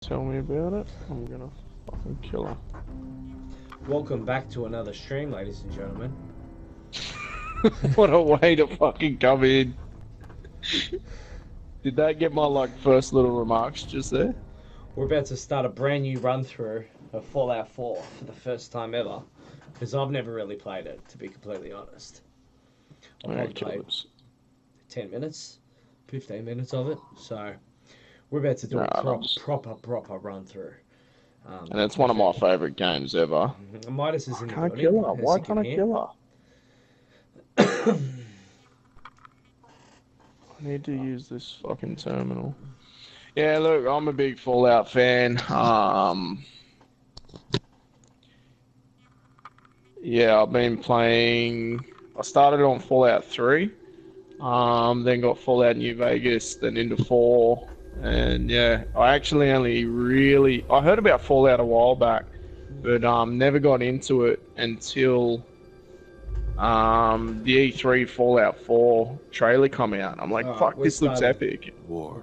tell me about it. I'm gonna fucking kill her. Welcome back to another stream, ladies and gentlemen. What a way to fucking come in. Did that get my first little remarks just there? We're about to start a brand new run through of Fallout 4 for the first time ever, because I've never really played it, to be completely honest. I've probably played 10 minutes, 15 minutes of it, so we're about to do a proper run through. And it's one of my favourite games ever. Midas is in the building. I can't kill her. Why can't I kill her? I need to use this fucking terminal. Yeah, look, I'm a big Fallout fan. Yeah, I've been playing. I started on Fallout 3, then got Fallout New Vegas, then into 4, and yeah, I actually I heard about Fallout a while back, but never got into it until the E3 Fallout 4 trailer come out. I'm like, fuck, this looks epic. War.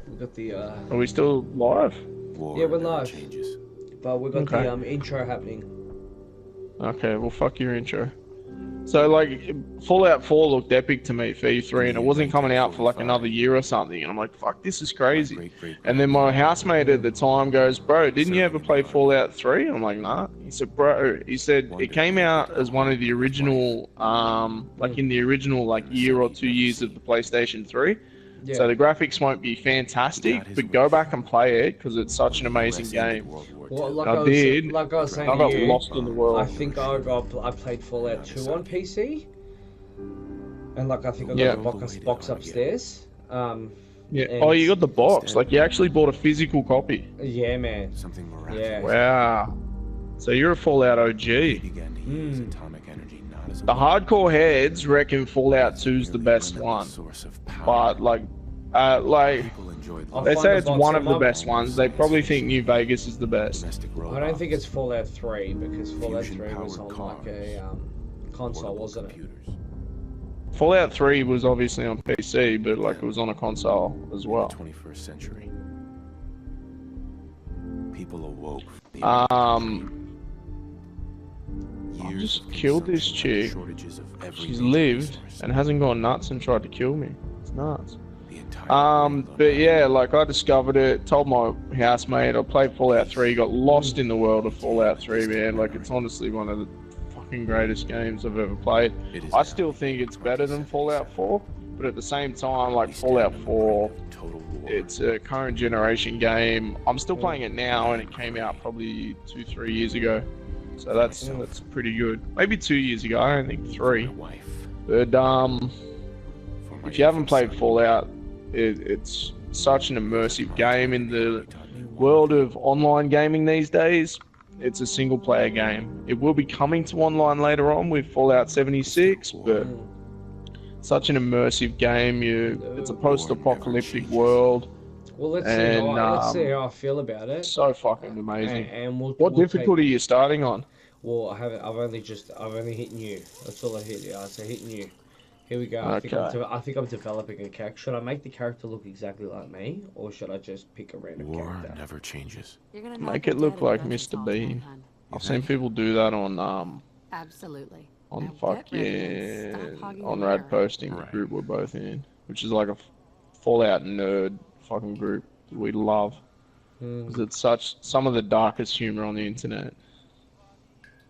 We got the Are we still live? War, yeah, we're live. But we got the intro happening. Okay, well, fuck your intro. So, Fallout 4 looked epic to me for E3, and it wasn't coming out for another year or something. And I'm like, fuck, this is crazy. And then my housemate at the time goes, bro, didn't you ever play Fallout 3? I'm like, nah. He said, bro, it came out as one of the original, in the original, year or 2 years of the PlayStation 3. Yeah. So the graphics won't be fantastic, but go back and play it because it's such an amazing game. Well, I was saying, I got lost in the world. I think I played Fallout 2 on PC, and I think I got the box upstairs. Yeah. Oh, you got the box. You actually bought a physical copy. Yeah, man. Yeah. Wow. So you're a Fallout OG. The hardcore heads reckon Fallout 2's the best one, but they say it's one of the best ones. They probably think New Vegas is the best. I don't think it's Fallout 3 because Fallout 3 was on a console, wasn't it? Fallout 3 was obviously on PC, but it was on a console as well. 21st century. People awoke. I just killed this chick. She's lived and hasn't gone nuts and tried to kill me. It's nuts. But yeah, I discovered it, told my housemate, I played Fallout 3, got lost in the world of Fallout 3, man. It's honestly one of the fucking greatest games I've ever played. I still think it's better than Fallout 4, but at the same time, Fallout 4, it's a current generation game. I'm still playing it now, and it came out probably 2-3 years ago. So that's pretty good. Maybe 2 years ago, I don't think 3. But if you haven't played Fallout, it's such an immersive game in the world of online gaming these days. It's a single player game. It will be coming to online later on with Fallout 76, but such an immersive game. It's a post-apocalyptic world. Well, let's see how I feel about it. So fucking amazing. And what difficulty are you starting on? Well, I haven't. I've only hit new. That's all I hit. Yeah, so hit new. Here we go. Okay. I think I'm developing a character. Should I make the character look exactly like me, or should I just pick a random character? War never changes. Make it look like Mr. Bean. I've seen people do that on Absolutely. On Rad Posting, the group we're both in, which is a Fallout nerd fucking group that we love. Because it's some of the darkest humor on the internet.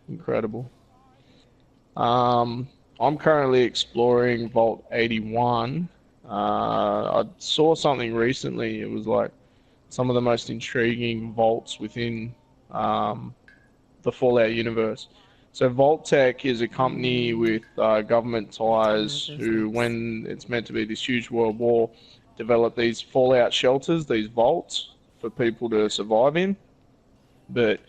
Incredible. I'm currently exploring Vault 81. I saw something recently. It was some of the most intriguing vaults within the Fallout universe. So Vault Tech is a company with government ties who, when it's meant to be this huge world war, develop these Fallout shelters, these vaults for people to survive in. But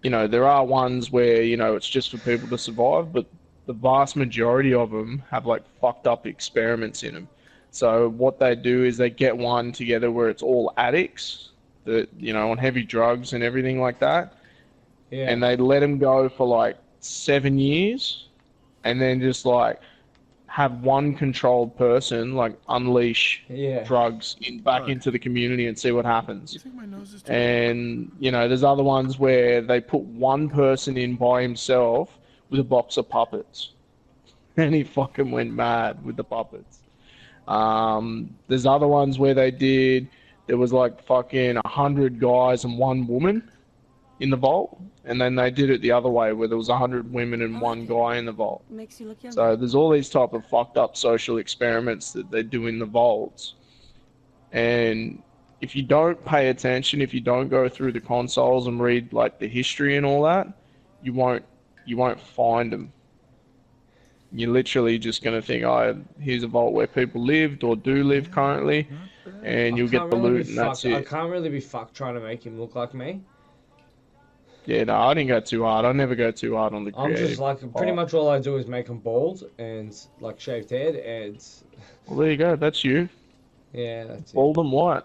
there are ones where it's just for people to survive, but the vast majority of them have fucked up experiments in them. So what they do is they get one together where it's all addicts that on heavy drugs and everything like that. Yeah. And they let them go for 7 years, and then just have one controlled person like unleash Yeah. drugs back Bug. into the community and see what You happens. think my nose is too And you know, there's other ones where they put one person in by himself with a box of puppets, and he fucking went mad with the puppets. There's other ones where there was like fucking 100 guys and one woman in the vault, and then they did it the other way where there was 100 women and one guy in the vault. Makes you look younger. So there's all these type of fucked up social experiments that they do in the vaults, and if you don't pay attention, if you don't go through the consoles and read like the history and all that, you won't find them. You're literally just gonna think, oh, here's a vault where people lived or do live currently, and you'll get the loot and that's I it. can't really be fucked trying to make him look like me. Yeah, no, I didn't go too hard. I never go too hard on the I'm creative. just like, pretty much all I do is make him bald and like shaved head and Well, there you go. That's you. yeah, that's it. Bald and white.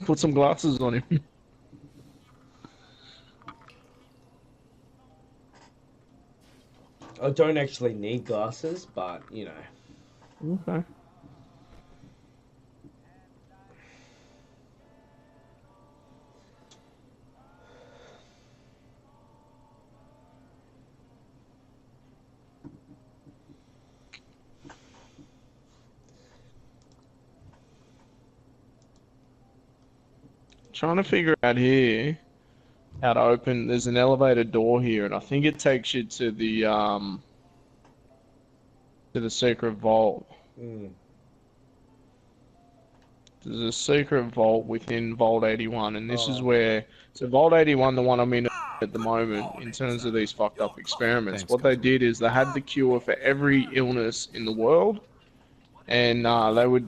Put some glasses on him. I don't actually need glasses, but you know. Okay. Trying to figure out here how to open. There's an elevator door here, and I think it takes you to the secret vault. Mm. There's a secret vault within Vault 81, and this is Oh. where. So Vault 81, the one I'm in at the moment, in terms of these fucked up experiments, Thanks, what they did is they had the cure for every illness in the world, and they were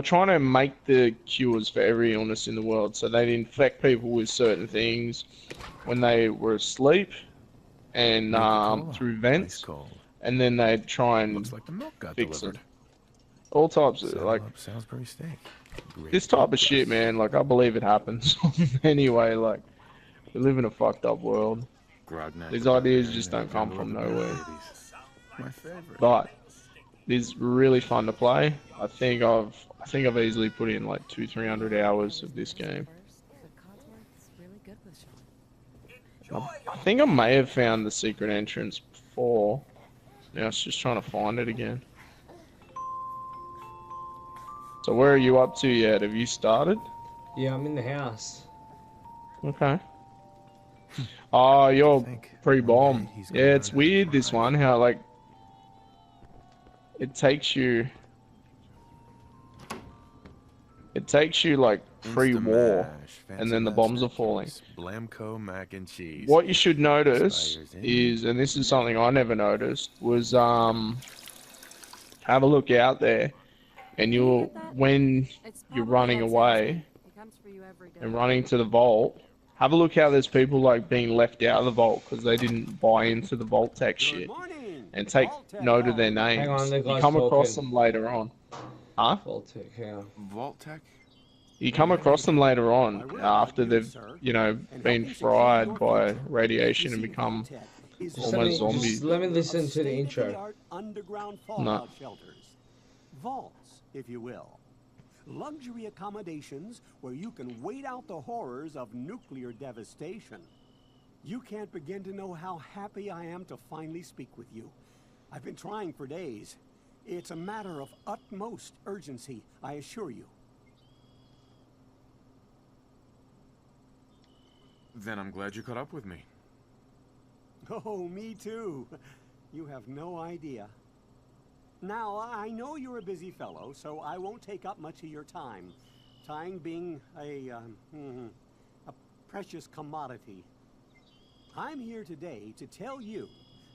trying to make the cures for every illness in the world. So they'd infect people with certain things when they were asleep, and through Ice vents, cold. and then they'd try and Looks like the milk got fix delivered. it. All types of Saddle like. up Salisbury steak. Great This type of breakfast. shit, man, like, I believe it happens. Anyway, like, we live in a fucked up world. Grognac These without ideas marinade just don't come from down to nowhere. 11 My favorite. But it's really fun to play. I think I've easily put in like 200-300 hours of this game. I think I may have found the secret entrance before. Now it's just trying to find it again. So where are you up to yet? Have you started? Yeah, I'm in the house. Okay. Oh, you're think pre-bomb. one day he's gonna Yeah, learn it's how to weird this drive. one, how like it takes you like pre-war, Instamash, and then the fancy bombs are Mac falling. chips, Blamco mac and cheese. What you should notice Expires in- is, and this is something I never noticed, was have a look out there, and when you're running away and running to the vault, have a look how there's people like being left out of the vault because they didn't buy into the vault tech shit, and take note of their names. Hang on, the You guy's come across talking. them later on. Huh? Baltic, hang on. Vault Tech? You come across them later on after they've, been fried by radiation and become almost zombies. Let me listen to the intro. Underground No. fallout shelters. Vaults, if you will. Luxury accommodations where you can wait out the horrors of nuclear devastation. You can't begin to know how happy I am to finally speak with you. I've been trying for days. It's a matter of utmost urgency, I assure you. Then I'm glad you caught up with me. Oh, me too. You have no idea. Now, I know you're a busy fellow, so I won't take up much of your time. Time being a precious commodity. I'm here today to tell you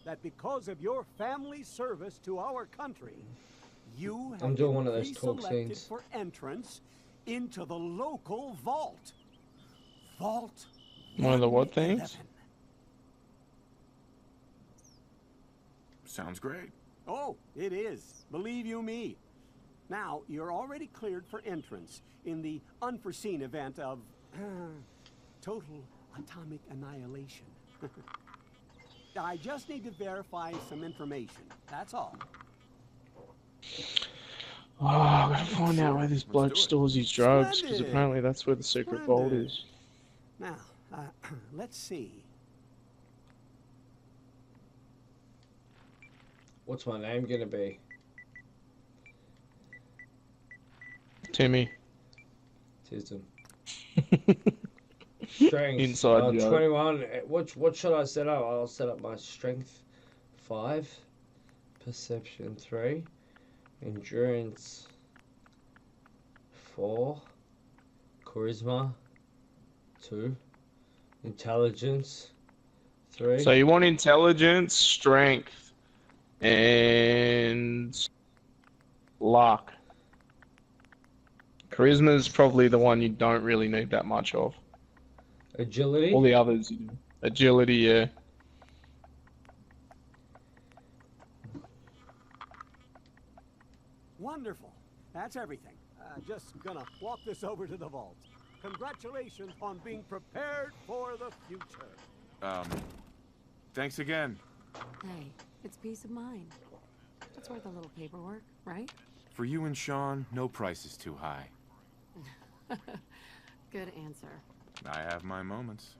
that because of your family service to our country, you have I'm doing been one of those talk pre-selected scenes. for entrance into the local vault. Vault One of the what 111. things? Sounds great. Oh, it is. Believe you me. Now, you're already cleared for entrance in the unforeseen event of total atomic annihilation. I just need to verify some information. That's all. Oh, I gotta find out where this bloke do it. stores his drugs, because Splendid. apparently that's where the secret vault Splendid. is. Now, let's see. What's my name gonna be? Timmy. Tism. Strength. Inside joke. 21. What should I set up? I'll set up my strength 5, perception 3, endurance 4, charisma 2, intelligence 3. So you want intelligence, strength, and luck. Charisma is probably the one you don't really need that much of. Agility. All the others you do. Agility, yeah. Wonderful. That's everything. Just gonna walk this over to the vault. Congratulations on being prepared for the future. Thanks again. Hey, it's peace of mind. It's worth a little paperwork, right? For you and Sean, no price is too high. Good answer. I have my moments.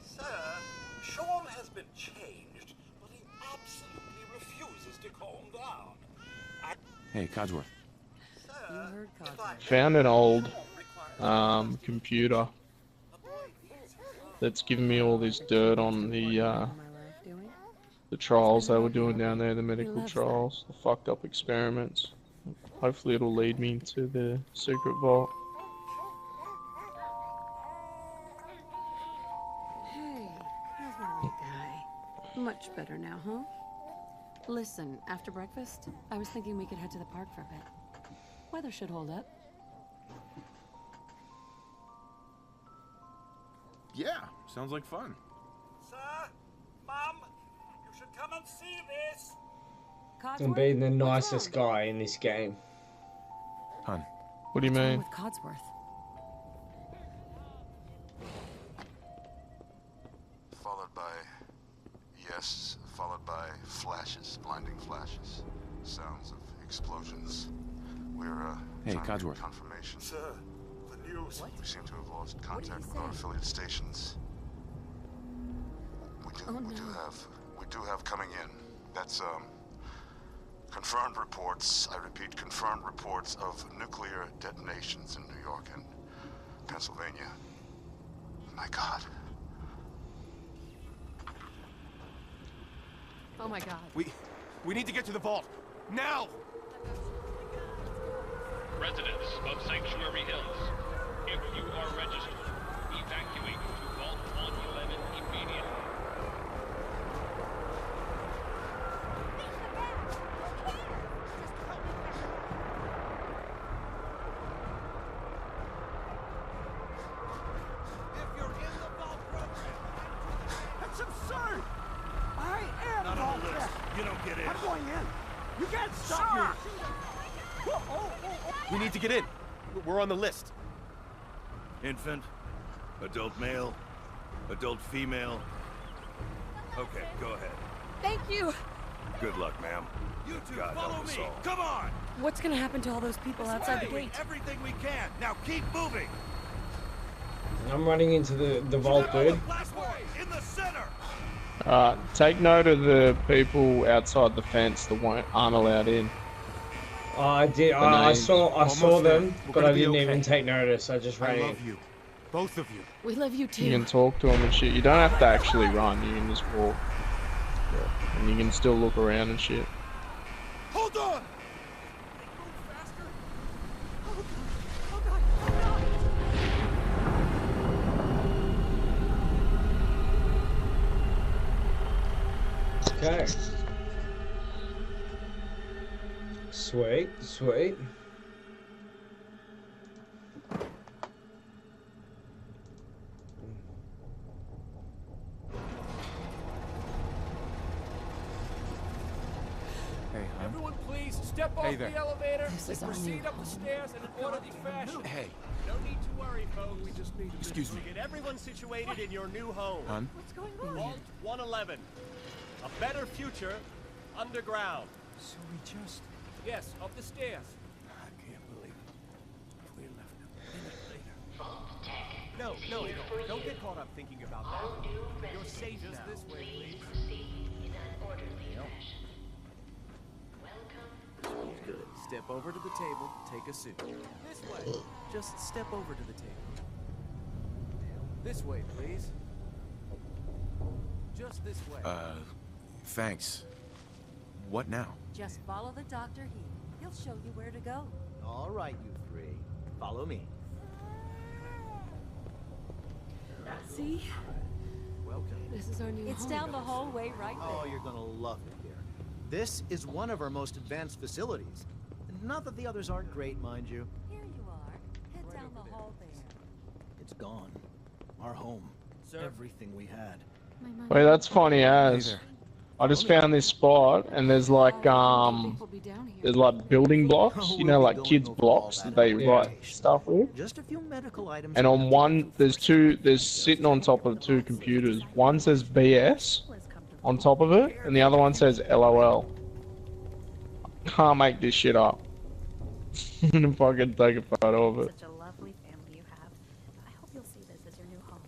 Sir, Sean has been changed, but he absolutely refuses to calm down. Hey, Codsworth. Sir, You heard if Cosmo. I Found an old require computer that's giving me all this dirt on the trials they were doing down there, the medical trials, the fucked up experiments. Hopefully it'll lead me to the secret vault. Hey, how's my little guy? Much better now, huh? Listen, after breakfast, I was thinking we could head to the park for a bit. Weather should hold up. Yeah, sounds like fun. Sir, Mum, you should come and see this. I'm being the nicest guy in this game. Hun, What do you What's wrong mean? with Codsworth? Followed by yes, followed by flashes, blinding flashes, sounds of explosions. We're Hey, trying to get Codsworth. confirmation. Sir, the news. We seem to have lost contact with our affiliate stations. We do have coming in. That's confirmed reports. I repeat, confirmed reports of nuclear detonations in New York and Pennsylvania. My God. Oh my god. We need to get to the vault now. Residents of Sanctuary Hills, if you are registered, evacuate to Vault 111 immediately. If you're in the vault program, That's absurd! I am not on vault the list. tech. You don't get in. I'm going in. You can't stop me. We need to get in. We're on the list. Infant, adult male, adult female. Okay, go ahead. Thank you! Good luck, ma'am. You two God follow help us me. all. Come on. What's gonna happen to all those people outside the Doing gate? everything we can. Now keep moving. I'm running into the vault, Remember dude. the last one in the center. Take note of the people outside the fence that aren't allowed in. I did. I names. saw Almost them, there. We're but gonna I be didn't okay. even take notice. I just I ran in. love you. Both of you. We love you too. You can talk to them and shit. You don't have to actually run, you can just walk. Yeah. And you can still look around and shit. Hold on. Okay. Sweet, sweet. Hey, hon. Everyone, please step off Hey there. the elevator. This is and our proceed new up the stairs in an orderly fashion. Hey, No need to worry, folks. We just need excuse me. get everyone situated in your new home. Hon. What's going on? Vault 111. A better future underground. So we just... Yes, up the stairs. I can't believe it. We left a minute later. No, don't get caught up thinking about that. You're safe just this way, please. Good. Step over to the table, take a suit. This way. Just step over to the table. This way, please. Just this way. Thanks. What now? Just follow the doctor here. He'll show you where to go. All right, you three. Follow me. See? Welcome. This is our new It's home. down the hallway right there. Oh, you're gonna love it here. This is one of our most advanced facilities. Not that the others aren't great, mind you. Here you are. Head down the hall there. It's gone. Our home. Sir? Everything we had. My mom- Wait, that's funny as. I just found this spot, and there's like People be down here. there's like building blocks, you know, like kids' blocks that they write stuff with. Just a few medical items. And on one, there's sitting on top of two computers. One says BS on top of it, and the other one says LOL. Can't make this shit up. If I can take a photo of it. Such a lovely family you have. I hope you'll see this as your new home.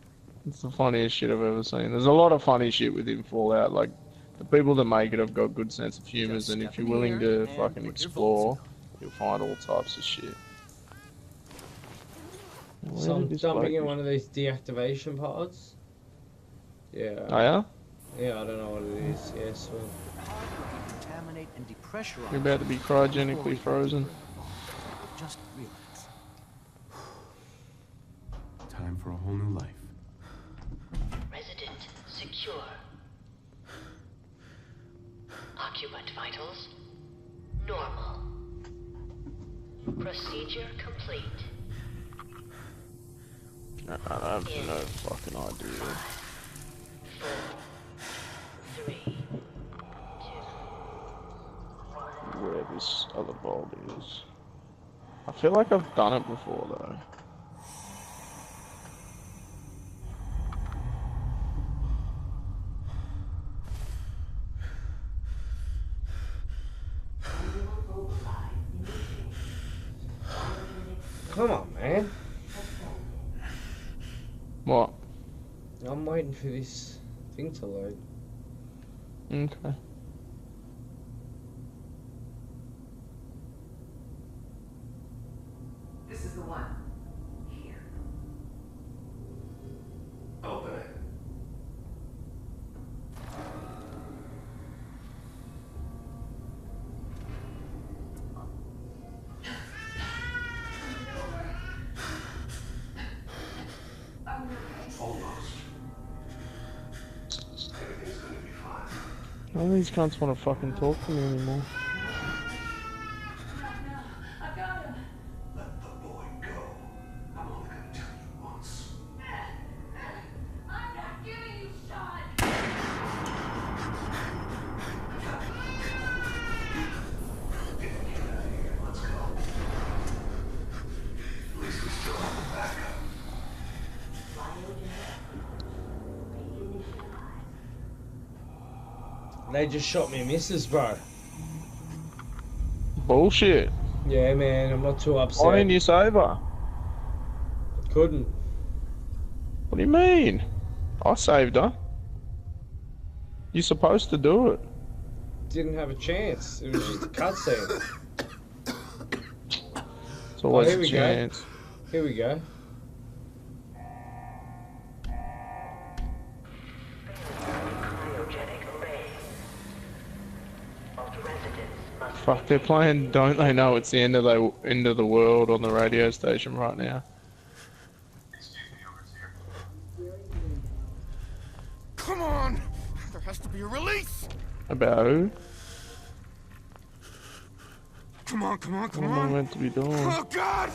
It's the funniest shit I've ever seen. There's a lot of funny shit within Fallout. Like, the people that make it have got good sense of humors, and if you're willing to fucking explore, you'll find all types of shit. So I'm jumping in one of these deactivation pods. Yeah. Oh yeah? Yeah, I don't know what it is. Yes. Well, Contaminate and depressurize. You're about to be cryogenically frozen. Just relax. Time for a whole new life. Resident secure. Occupant vitals normal. Procedure complete. I have no fucking idea. 4, 3, 2, 1. Where this other vault is. I feel like I've done it before though. come on, man. What? I'm waiting for this thing to load. Okay. This is the one. Here. Open it. Almost. Everything's gonna be fine. None of these cunts want to fucking talk to me anymore. Let the boy go. I'm only gonna tell you once. I'm not giving you shot. Get out of here. Let's go. At least we still have a backup. They just shot me missus, bro. Bullshit. Yeah, man, I'm not too upset. Why didn't you save her? Couldn't. What do you mean? I saved her. You're supposed to do it. Didn't have a chance. It was just a cutscene. It's always here a we chance. go. Here we go. Fuck, they're playing Don't They Know It's the End of the World on the radio station right now. Come on! There has to be a release! About who? Come on, come on, come What am I on! meant to be doing? Oh, God!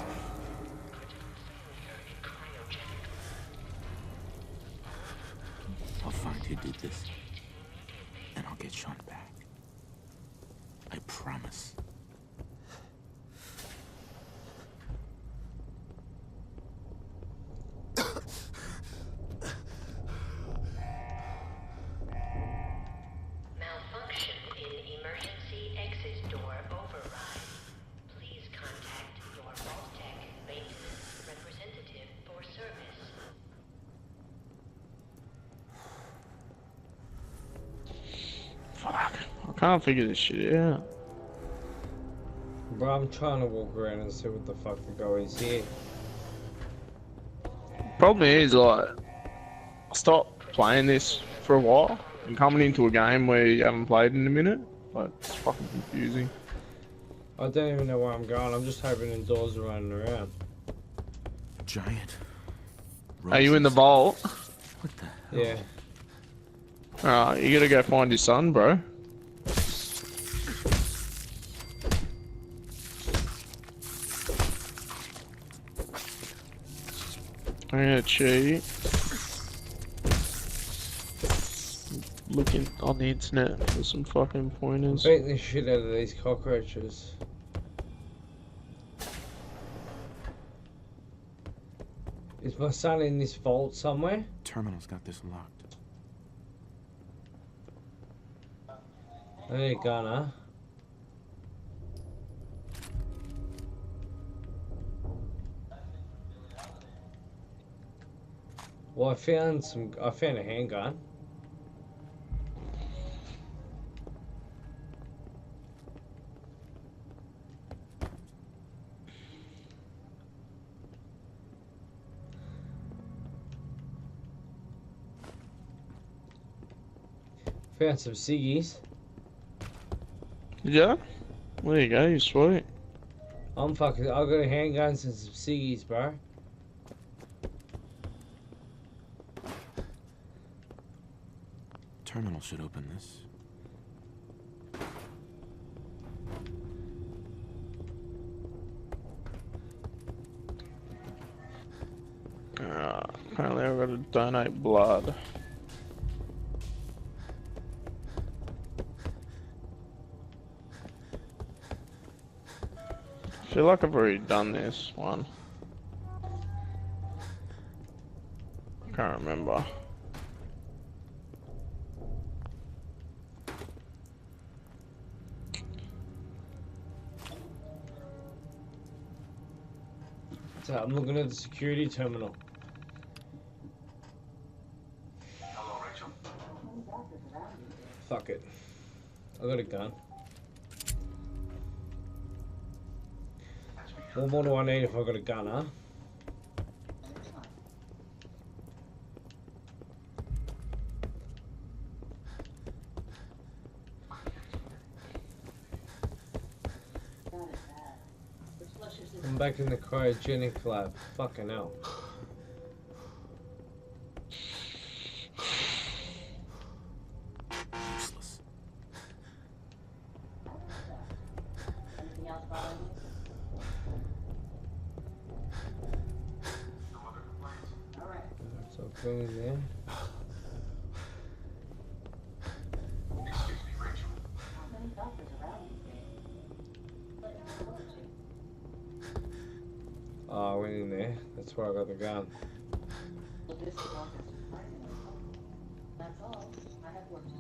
I'll find who did this, and I'll get Sean back. I promise. Malfunction in can't figure this shit out. Bro, I'm trying to walk around and see what the fuck the go is here. Problem is, like, I stopped playing this for a while and coming into a game where you haven't played in a minute, like, it's fucking confusing. I don't even know where I'm going. I'm just hoping indoors are running around. Giant. Are you in the vault? What the hell? Yeah. Alright, you gotta go find your son, bro. I'm gonna cheat. Looking on the internet for some fucking pointers. Beating the shit out of these cockroaches. Is my son in this vault somewhere? Terminal's got this locked. I need a gun, huh? Well, I found a handgun. Found some ciggies. Yeah? There you go, you're sweet. I got a handgun and some ciggies, bro. Terminal should open this. Apparently I've got to donate blood. I feel like I've already done this one. Can't remember. So I'm looking at the security terminal. Hello, Rachel. Fuck it. I got a gun. What more do I need if I got a gun, huh? I'm back in the cryogenic lab. Fucking hell. Useless. So go in there. Excuse me, Rachel. Oh, I went in there. That's where I got the gun. That's all. I have work to do.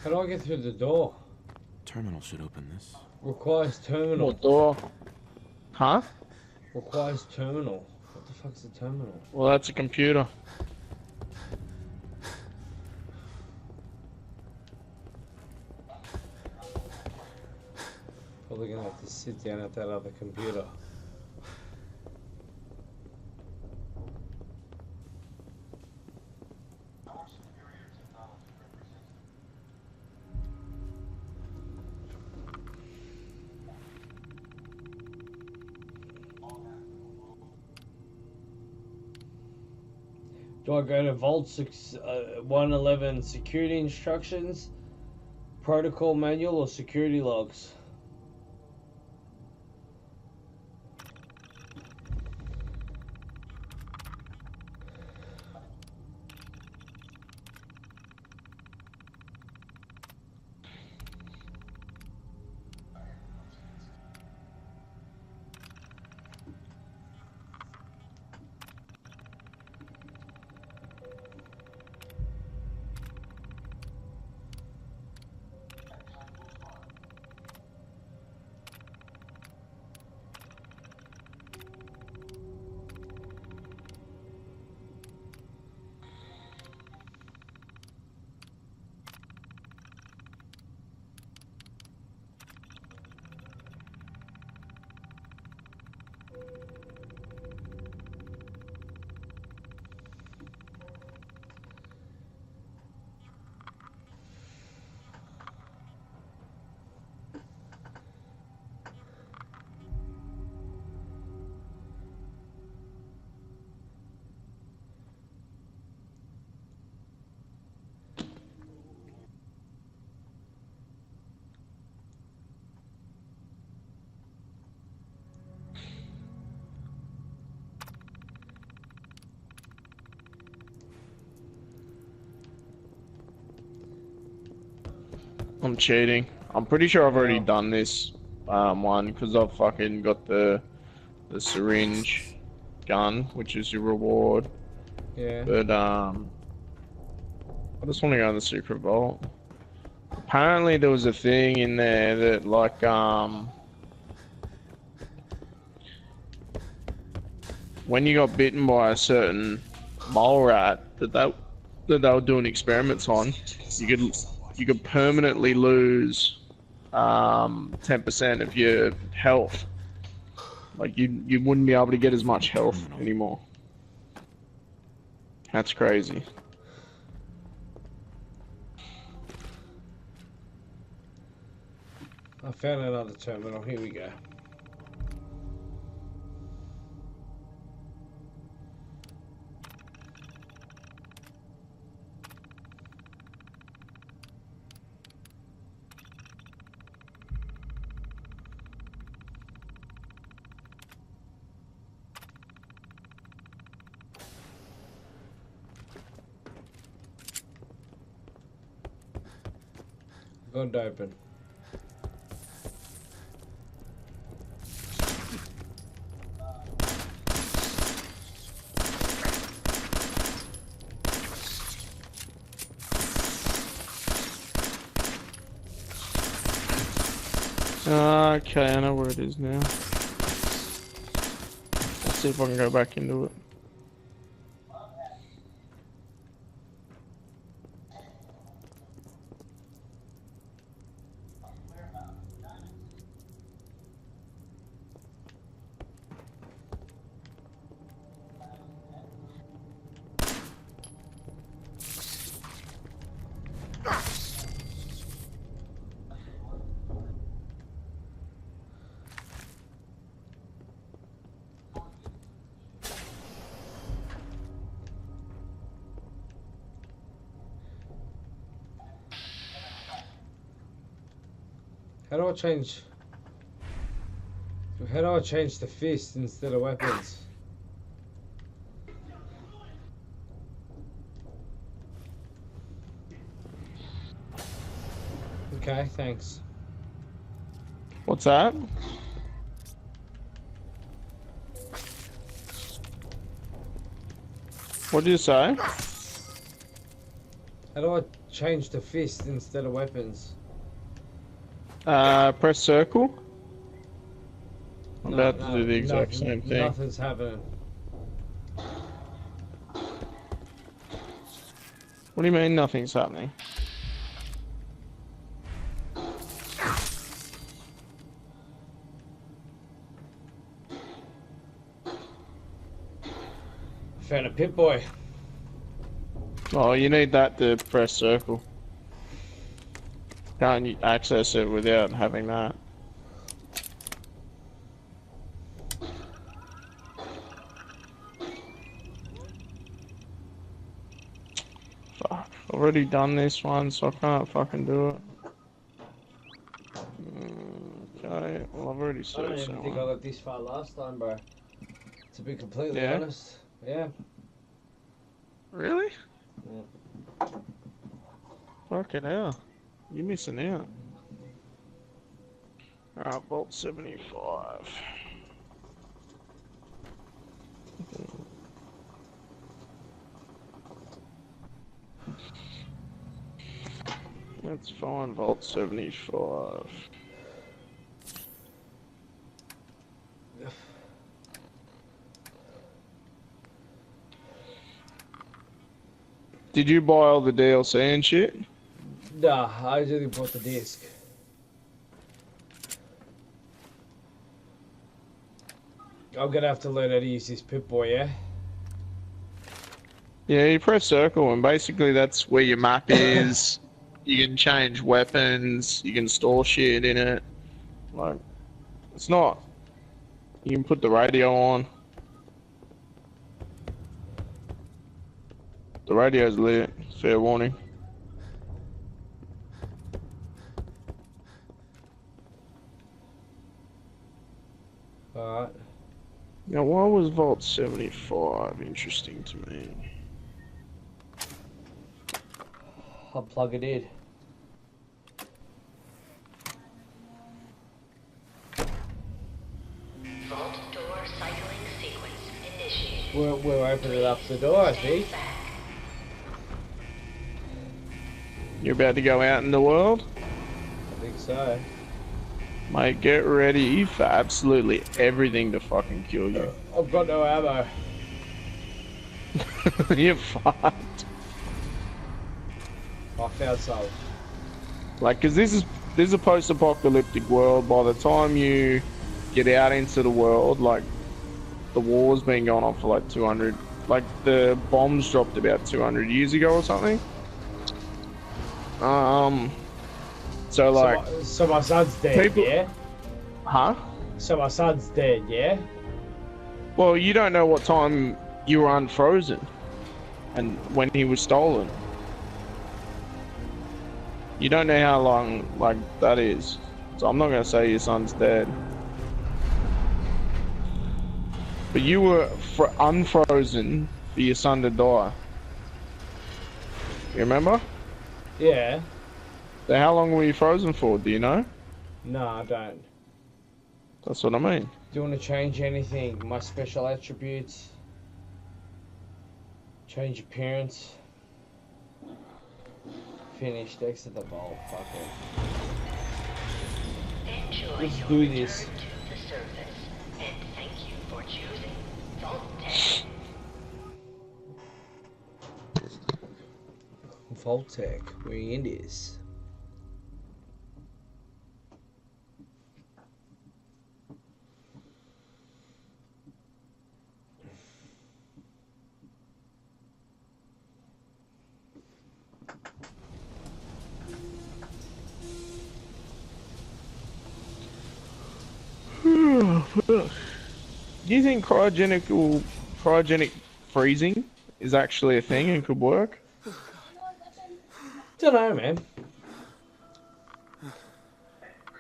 How do I get through the door? Terminal should open this. Requires terminal. What door? Huh? Requires terminal. What the fuck's a terminal? Well, that's a computer. Probably gonna have to sit down at that other computer. Do I go to Vault 111 security instructions, protocol manual, or security logs? I'm cheating. I'm pretty sure I've already done this one because I've fucking got the syringe gun, which is your reward. Yeah. But I just want to go in the secret vault. Apparently there was a thing in there that like when you got bitten by a certain mole rat that they were doing experiments on, you could permanently lose 10% of your health. Like you wouldn't be able to get as much health anymore. That's crazy. I found another terminal. Here we go. Going to open. Okay, I know where it is now. Let's see if I can go back into it. How do I change? How do I change the fist instead of weapons? Okay, thanks. What's that? What did you say? How do I change the fist instead of weapons? Press circle. I'm No, about to do the exact same thing. Nothing's happening. What do you mean nothing's happening? Found a Pip-Boy. Oh, you need that to press circle. Can't access it without having that. Fuck, I've already done this one, so I can't fucking do it. Okay, well I've already I don't searched even that think I one. got this far last time, bro. To be completely Yeah? honest. Yeah. Really? Yeah. Fucking hell. You're missing out. Alright, Vault 75. Let's find Vault 75. Did you buy all the DLC and shit? Nah, I only bought the disc. I'm gonna have to learn how to use this Pip-Boy, yeah? Yeah, you press circle and basically that's where your map is. You can change weapons, you can store shit in it. Like, it's not... You can put the radio on. The radio's lit, fair warning. Alright. Now, why was Vault 75 interesting to me? I'll plug it in. Vault door cycling sequence initiated. We're opening up the door, I think. You're about to go out in the world? I think so. Mate, get ready for absolutely everything to fucking kill you. I've got no ammo. You're fucked. I found some. Like, cause this is a post-apocalyptic world. By the time you get out into the world, like, the war's been going on for like 200, like the bombs dropped about 200 years ago or something. So like, so my son's dead, yeah? Huh? So my son's dead, yeah? Well, you don't know what time you were unfrozen and when he was stolen. You don't know how long, like, that is. So I'm not gonna say your son's dead. But you were unfrozen for your son to die. You remember? Yeah. So how long were you frozen for, do you know? No, I don't. That's what I mean. Do you want to change anything? My special attributes? Change appearance? Finished, exit the vault, fuck it. Let's do this. To the surface, and thank you for choosing Vault Tech. Vault-Tec, we in this. Do you think cryogenic freezing is actually a thing and could work? Don't know, man.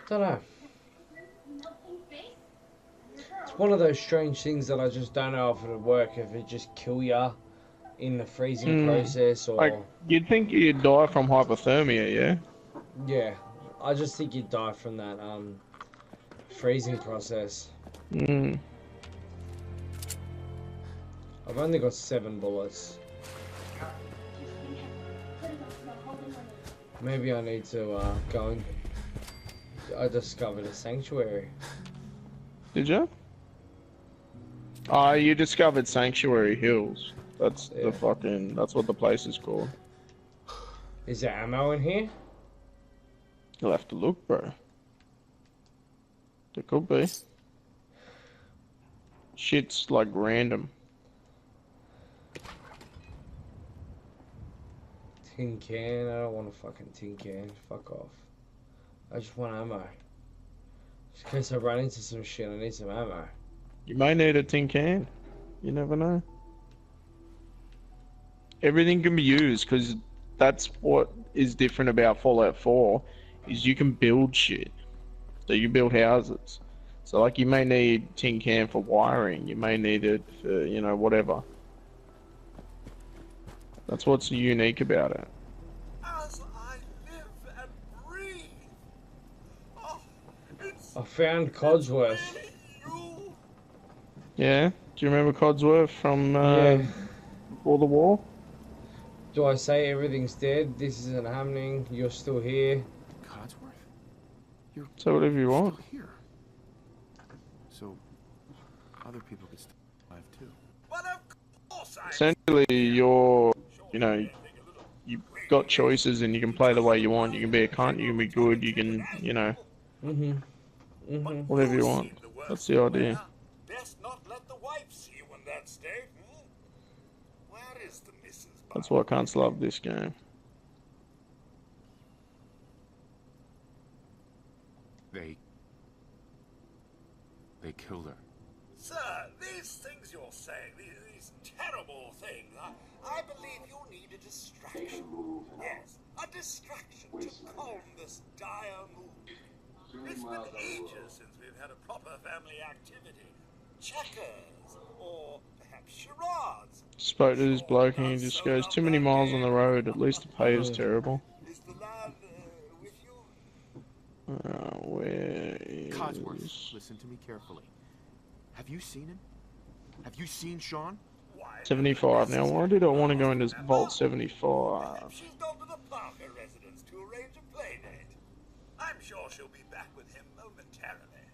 Don't know. It's one of those strange things that I just don't know if it'll work, if it just kill ya in the freezing process or... Like, you'd think you'd die from hypothermia, yeah? Yeah, I just think you'd die from that freezing process. I've only got 7 bullets. Maybe I need to go and... I discovered a sanctuary. Did you? You discovered Sanctuary Hills. That's the fucking... That's what the place is called. Is there ammo in here? You'll have to look, bro. There could be. Shit's like random. Tin can? I don't want a fucking tin can. Fuck off. I just want ammo. Just in case I run into some shit, I need some ammo. You may need a tin can. You never know. Everything can be used, because that's what is different about Fallout 4, is you can build shit. So you build houses. So like you may need tin can for wiring, you may need it for, you know, whatever. That's what's unique about it. As I live and breathe. Oh, it's I found Codsworth. Yeah? Do you remember Codsworth from before the war? Do I say everything's dead? This isn't happening. You're still here. Codsworth? Say whatever you want. Here. So other people could stay alive too. But of course I... Essentially, you're, you know, you've got choices and you can play the way you want. You can be a cunt, you can be good, you can, you know, whatever you want. That's the idea. Best not let is the missus? That's why I can't love this game. They killed her. Sir, these things you're saying, these terrible things, I believe you need a distraction. Yes, a distraction to calm this dire mood. It's been ages since we've had a proper family activity. Checkers, or perhaps charades. Spoke to this bloke and he just goes, too many miles on the road, at least the pay is terrible. Is the lad with you? Where is... Codsworth, listen to me carefully. Have you seen him? Have you seen Sean? 75. Now, why did I want to go into Vault 75? She's gone to the Parker residence to arrange a play date. I'm sure she'll be back with him momentarily.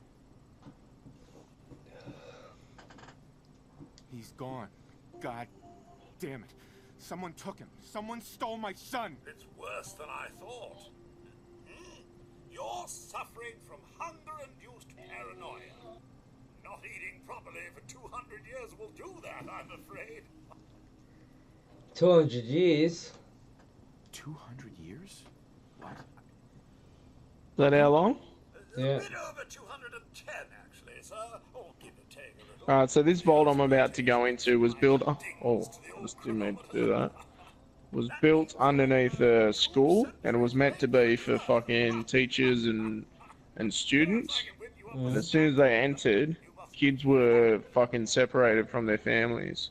He's gone. God damn it. Someone took him. Someone stole my son. It's worse than I thought. You're suffering from hunger-induced paranoia. Not eating properly for 200 years will do that, I'm afraid. 200 years? 200 years? What? Is that how long? Yeah. A bit over 210, actually, sir. Oh, give or take a little. Alright, so this vault I'm about to go into was built... Oh, just didn't mean to do that. Was built underneath a school, and it was meant to be for fucking teachers and students. And as soon as they entered, kids were fucking separated from their families.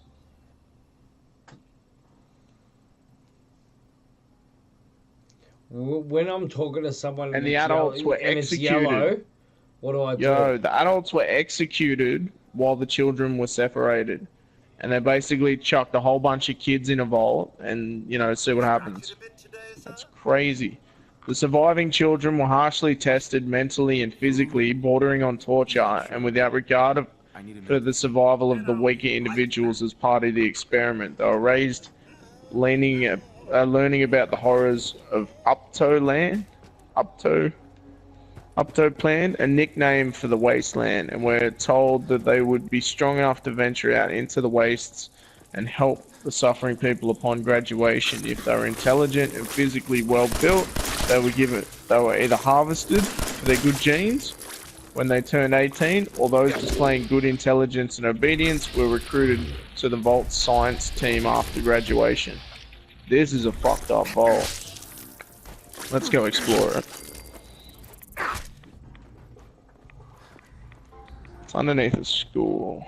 When I'm talking to someone And the adults were executed. Yellow, what do I do? Yo, the adults were executed while the children were separated. And they basically chucked a whole bunch of kids in a vault and, you know, see what happens. That's crazy. The surviving children were harshly tested mentally and physically, bordering on torture, and without regard for the survival of the weaker individuals as part of the experiment. They were raised learning about the horrors of Upto Plan, a nickname for the wasteland, and we're told that they would be strong enough to venture out into the wastes and help the suffering people upon graduation. If they were intelligent and physically well built, they were either harvested for their good genes when they turned 18, or those displaying good intelligence and obedience were recruited to the Vault science team after graduation. This is a fucked up vault. Let's go explore it. It's underneath a school.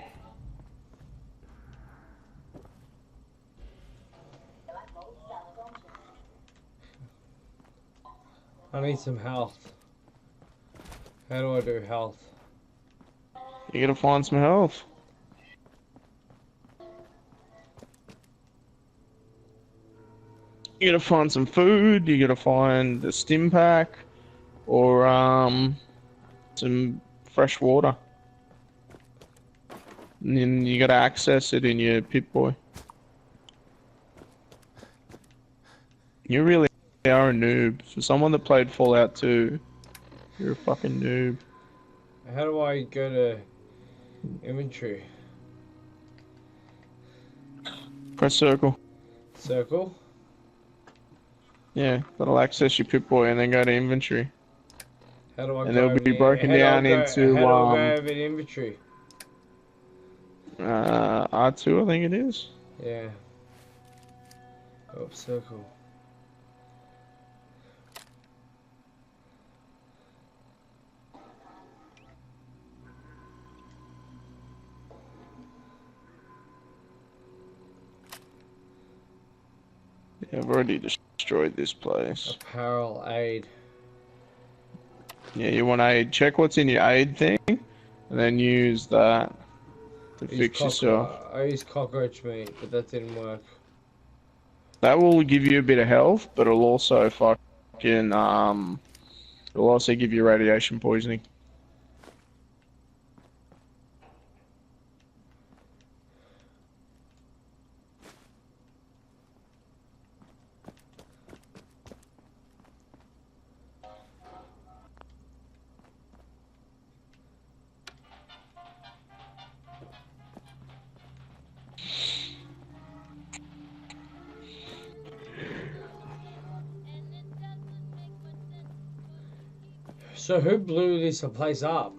I need some health. How do I do health? You gotta find some health. You gotta find some food, you gotta find a stim pack, or some fresh water. And then you gotta access it in your Pip-Boy. You really are a noob. For someone that played Fallout 2, you're a fucking noob. How do I go to inventory? Press circle. Circle? Yeah, that'll access your Pip-Boy and then go to inventory. How do I and go they'll be over broken down into how do I go over inventory? R2, I think it is. Yeah. Oh, circle. Yeah, I've already destroyed this place. Apparel aid. Yeah, you want aid. Check what's in your aid thing, and then use that to fix yourself. I used cockroach meat, but that didn't work. That will give you a bit of health, but it'll also fucking it'll also give you radiation poisoning. So who blew this place up?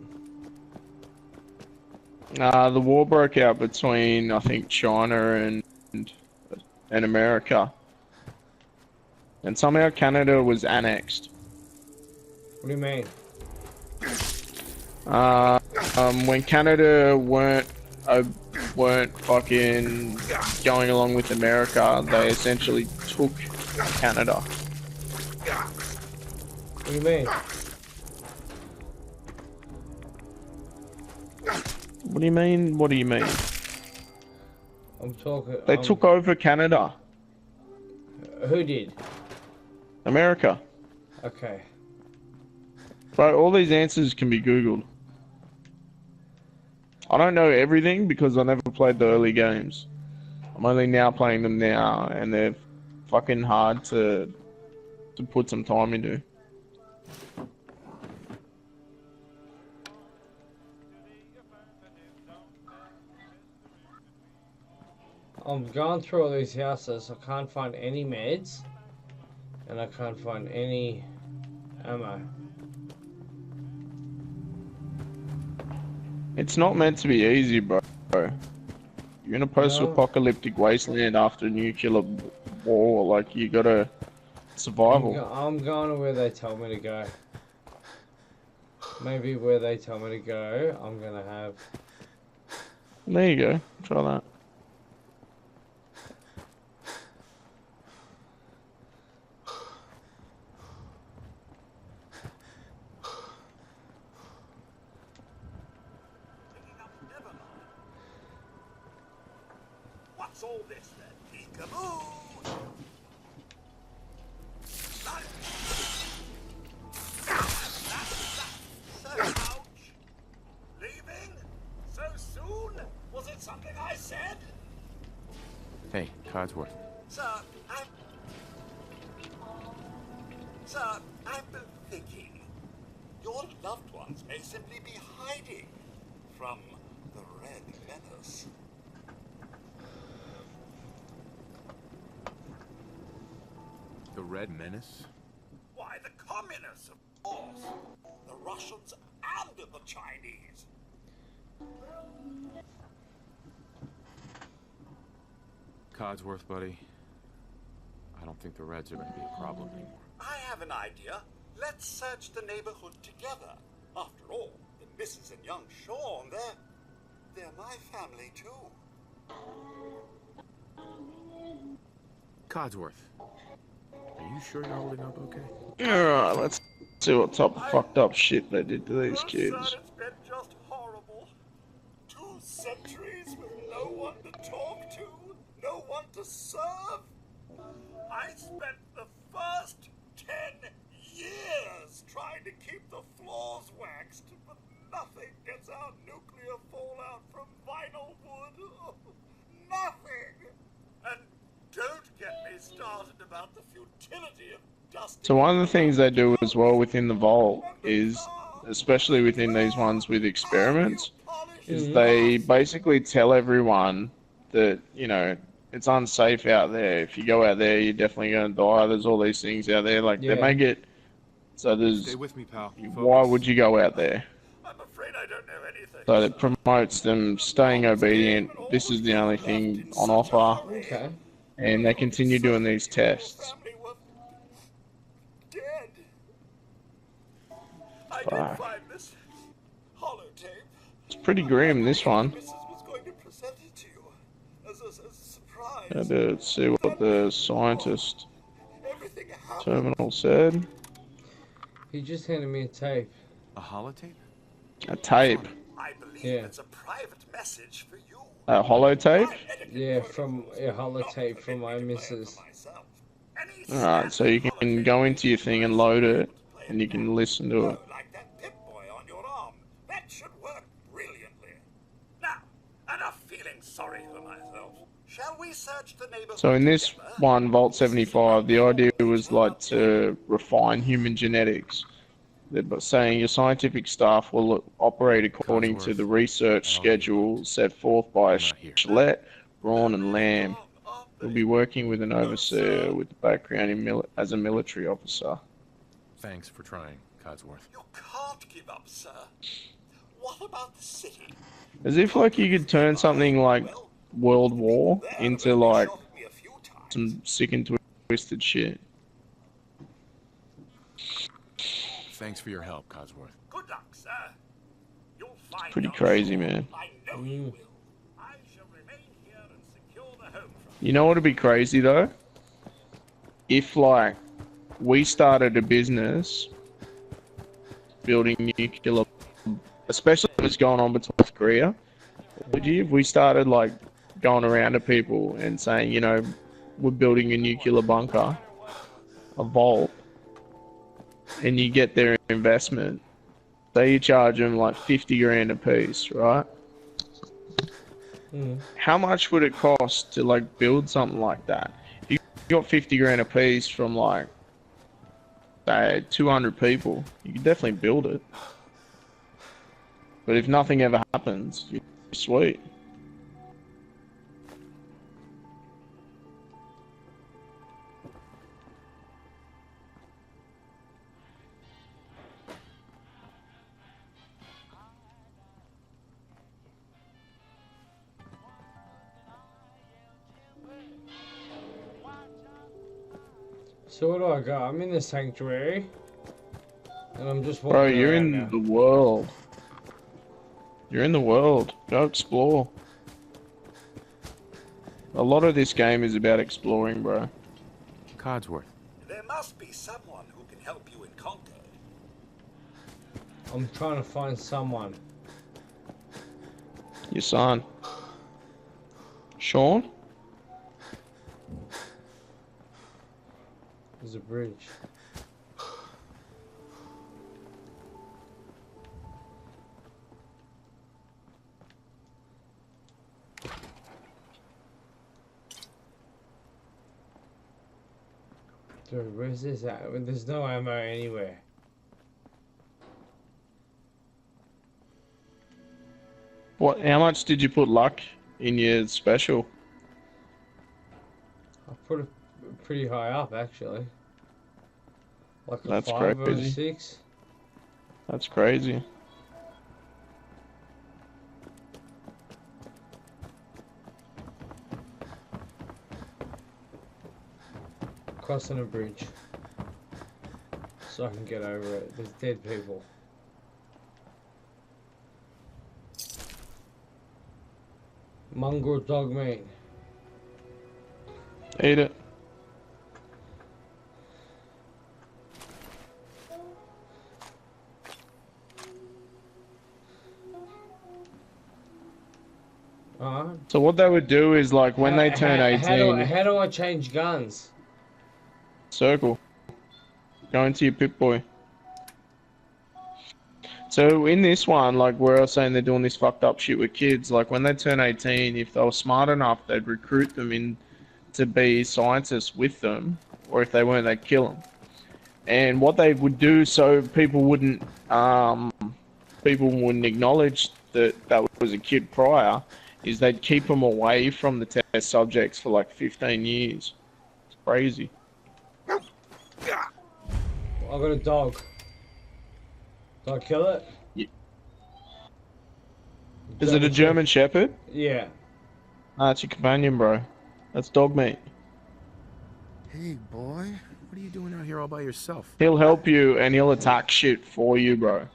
The war broke out between, I think, China and America. And somehow Canada was annexed. What do you mean? When Canada weren't fucking going along with America, they essentially took Canada. What do you mean? What do you mean? What do you mean? I'm talking. They took over Canada. Who did? America. Okay. But all these answers can be Googled. I don't know everything because I never played the early games. I'm only now playing them now, and they're fucking hard to put some time into. I'm going through all these houses. I can't find any meds, and I can't find any ammo. It's not meant to be easy, bro. You're in a post-apocalyptic wasteland after a nuclear war. Like, you gotta survival. I'm going to where they tell me to go. Maybe where they tell me to go, I'm gonna have. There you go. Try that. What's all this then? Peekaboo! So, ouch! Leaving? So soon? Was it something I said? Hey, Codsworth. Sir, I've been thinking. Your loved ones may simply be hiding from the Red Menace. The Red Menace? Why, the communists, of course. The Russians and the Chinese. Codsworth, buddy. I don't think the Reds are going to be a problem anymore. I have an idea. Let's search the neighborhood together. After all, the Mrs. and young Sean, they're my family too. Codsworth. Are you sure you're holding up okay? Alright, let's see what type of fucked up shit they did to these kids. Sir, it's been just horrible. 2 centuries with no one to talk to, no one to serve. I spent the first 10 years trying to keep the floors waxed, but nothing gets out nuclear fallout from vinyl wood. Nothing! And don't get me started about the futility of dusting. So one of the things they do as well within the vault is, especially within these ones with experiments, is they basically tell everyone that, you know, it's unsafe out there. If you go out there, you're definitely going to die. There's all these things out there. Like, they make it so there's... Stay with me, pal. Why would you go out there? I'm afraid I don't know anything. So it promotes them staying obedient. This is the only thing on offer. Okay. And they continue doing these tests. Dead. I did find this holotape. It's pretty grim, this one. Mrs. was going to present it to you as a surprise. Let's see what the scientist terminal said. He just handed me a tape. A holotape? A tape. I believe it's a private message for you. A holotape? Yeah, from a holotape from my missus. Alright, so you can go into your thing and load it, and you can listen to it. Like that Pip-Boy on your arm. That should work brilliantly. Now, enough feeling sorry for myself. Shall we search the neighborhood? So in this one, Vault 75, the idea was like to refine human genetics. They're saying your scientific staff will operate according to the research schedule set forth by Schlett, Braun, and Lamb. We'll be working with an overseer with a background as a military officer. Thanks for trying, Codsworth. You can't give up, sir. What about the city? As if like you could turn something like World War into like some sick and twisted shit. Thanks for your help, Codsworth. Good luck, sir. You'll find It's pretty out crazy, soon. man. I know you will. I shall remain here and secure the home front. You know what would be crazy though? If like we started a business building nuclear, especially what's going on between North Korea. Would you, if we started like going around to people and saying, you know, we're building a nuclear bunker, a vault, and you get their investment, say you charge them like 50 grand a piece, right? How much would it cost to like build something like that? If you got 50 grand a piece from like, say, 200 people, you could definitely build it. But if nothing ever happens, you're sweet. So where do I go? I'm in the sanctuary. And I'm just walking Bro, you're around in now. the world. You're in the world. Go explore. A lot of this game is about exploring, bro. Codsworth. There must be someone who can help you in Concord. I'm trying to find someone. Your son. Sean? There's a bridge. Dude, where's this at? There's no ammo anywhere. What? How much did you put luck in your special? I put it pretty high up, actually. Like a That's 5 or a crazy. 6. That's crazy. Crossing a bridge. So I can get over it. There's dead people. Mongrel dog meat. Eat it. So what they would do is like when they turn 18, How do I change guns? circle. Go into your Pip-Boy. So in this one, like where I was saying they're doing this fucked up shit with kids, like when they turn 18, if they were smart enough, they'd recruit them in to be scientists with them, or if they weren't, they'd kill them. And what they would do so people wouldn't acknowledge that that was a kid prior, is they'd keep them away from the test subjects for like 15 years. It's crazy. I got a dog. Do I kill it? Yeah. Is it a German Shepherd? Yeah. Nah, it's your companion, bro. That's dog meat. Hey, boy. What are you doing out here all by yourself? He'll help you and he'll attack shit for you, bro.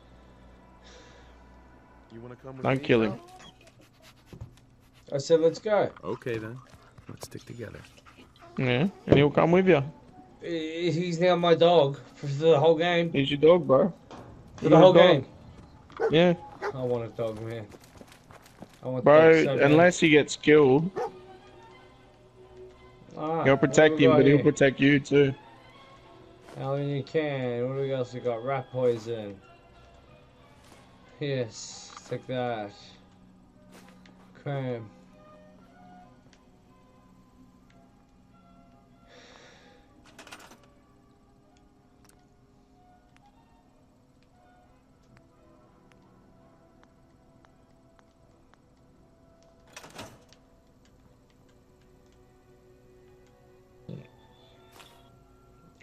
You want to come with Don't me, kill pal? him. I said, let's go. Okay, then. Let's stick together. Yeah, and he'll come with you. He's now my dog for the whole game. He's your dog, bro. For the whole Dog. game. Yeah. I want a dog, man. I want Bro, dogs so bad. unless he gets killed, he'll protect him, but he'll protect you too. Alan, you can. What do we else? We got rat poison. Yes, take that. Cram.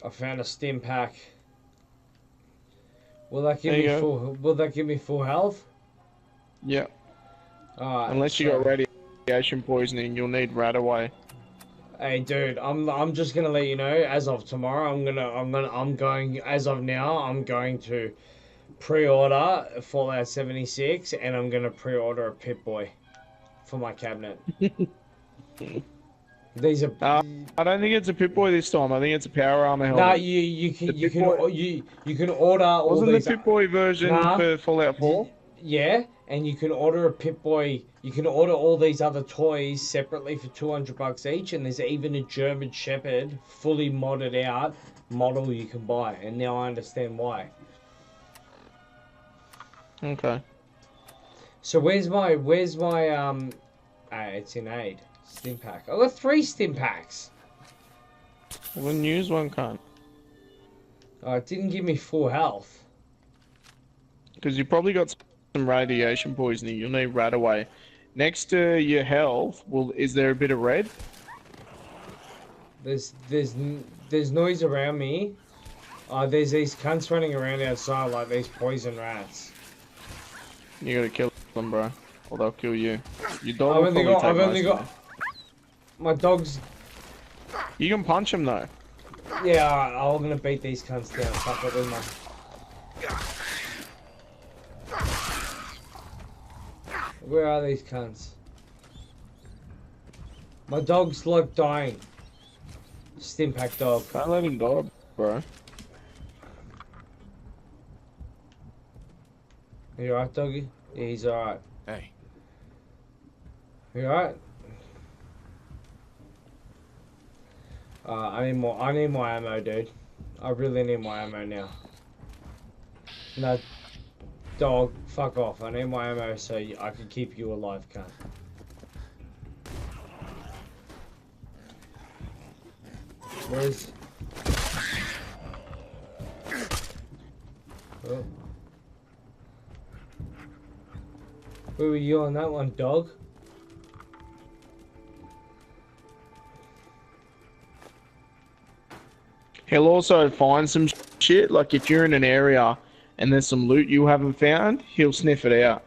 I found a stim pack. Will that give There me you go. full? Will that give me full health? Yeah. Alright. Unless you got radiation poisoning, you'll need Radaway. Hey, dude, I'm just gonna let you know. As of tomorrow, I'm going. As of now, I'm going to pre-order Fallout 76, and I'm gonna pre-order a Pip-Boy for my cabinet. These are. I don't think it's a Pip-Boy this time. I think it's a power armor helmet. Nah, you can you can order all Wasn't these. the Pip-Boy version for Fallout 4? Yeah, and you can order a Pip-Boy. You can order all these other toys separately for $200 each, and there's even a German Shepherd fully modded out model you can buy. And now I understand why. Okay. So where's my it's in aid. Stim pack. I got 3 stim packs. Well, then use one, can't. Oh, it didn't give me full health. Because you probably got some radiation poisoning. You'll need Radaway. Next to your health, is there a bit of red? There's noise around me. There's these cunts running around outside like these poison rats. You gotta kill them, bro, or they'll kill you. Your dog I've will only probably got. take I've only most of got. My dog's. You can punch him though. Yeah, alright, I'm gonna beat these cunts down. Fuck it with my. Where are these cunts? My dog's like dying. Stimpack dog. Can't let him die, bro. You alright, doggy? Yeah, he's alright. Hey. You alright? I need more ammo, dude. I really need more ammo now. No, dog, fuck off. I need more ammo so I can keep you alive, cunt. Where's... Oh. Where were you on that one, dog? He'll also find some shit, like if you're in an area and there's some loot you haven't found, he'll sniff it out.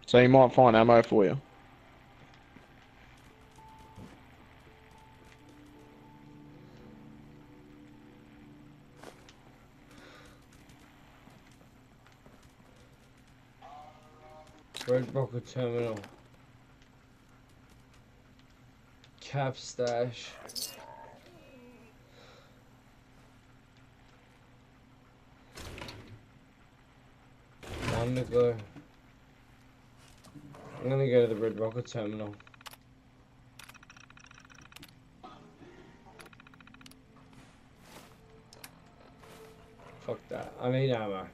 So he might find ammo for you. Red Rocket Terminal. Cap stash. I'm gonna go to the Red Rocket Terminal. Fuck that. I need ammo.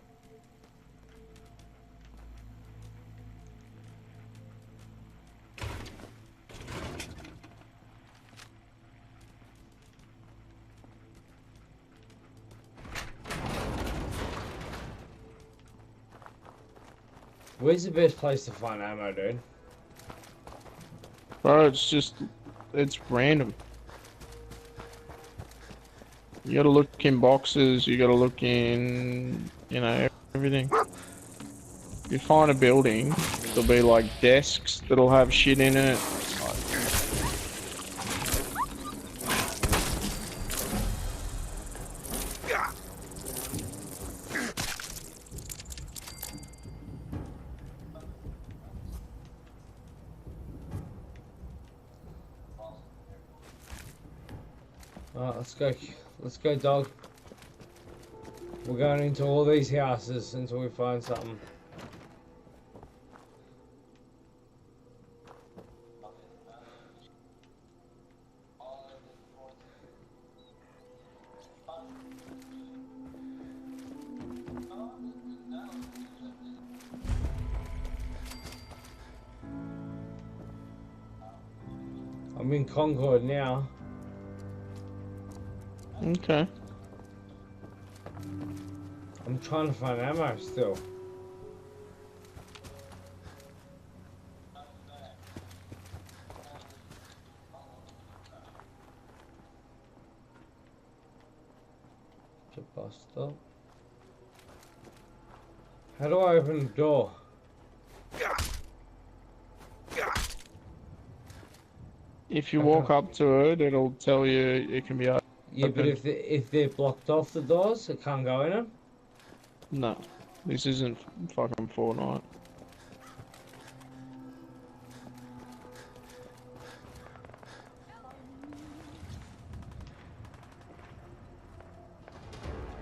Where's the best place to find ammo, dude? Bro, it's random. You gotta look in boxes, you gotta look in, everything. If you find a building, there'll be like desks that'll have shit in it. Alright, let's go, dog. We're going into all these houses until we find something. I'm in Concord now. Okay. I'm trying to find ammo still. The bus stop. How do I open the door? If you walk up to it, it'll tell you it can be open. Yeah, but if they're blocked off the doors, it can't go in them. No, this isn't fucking Fortnite.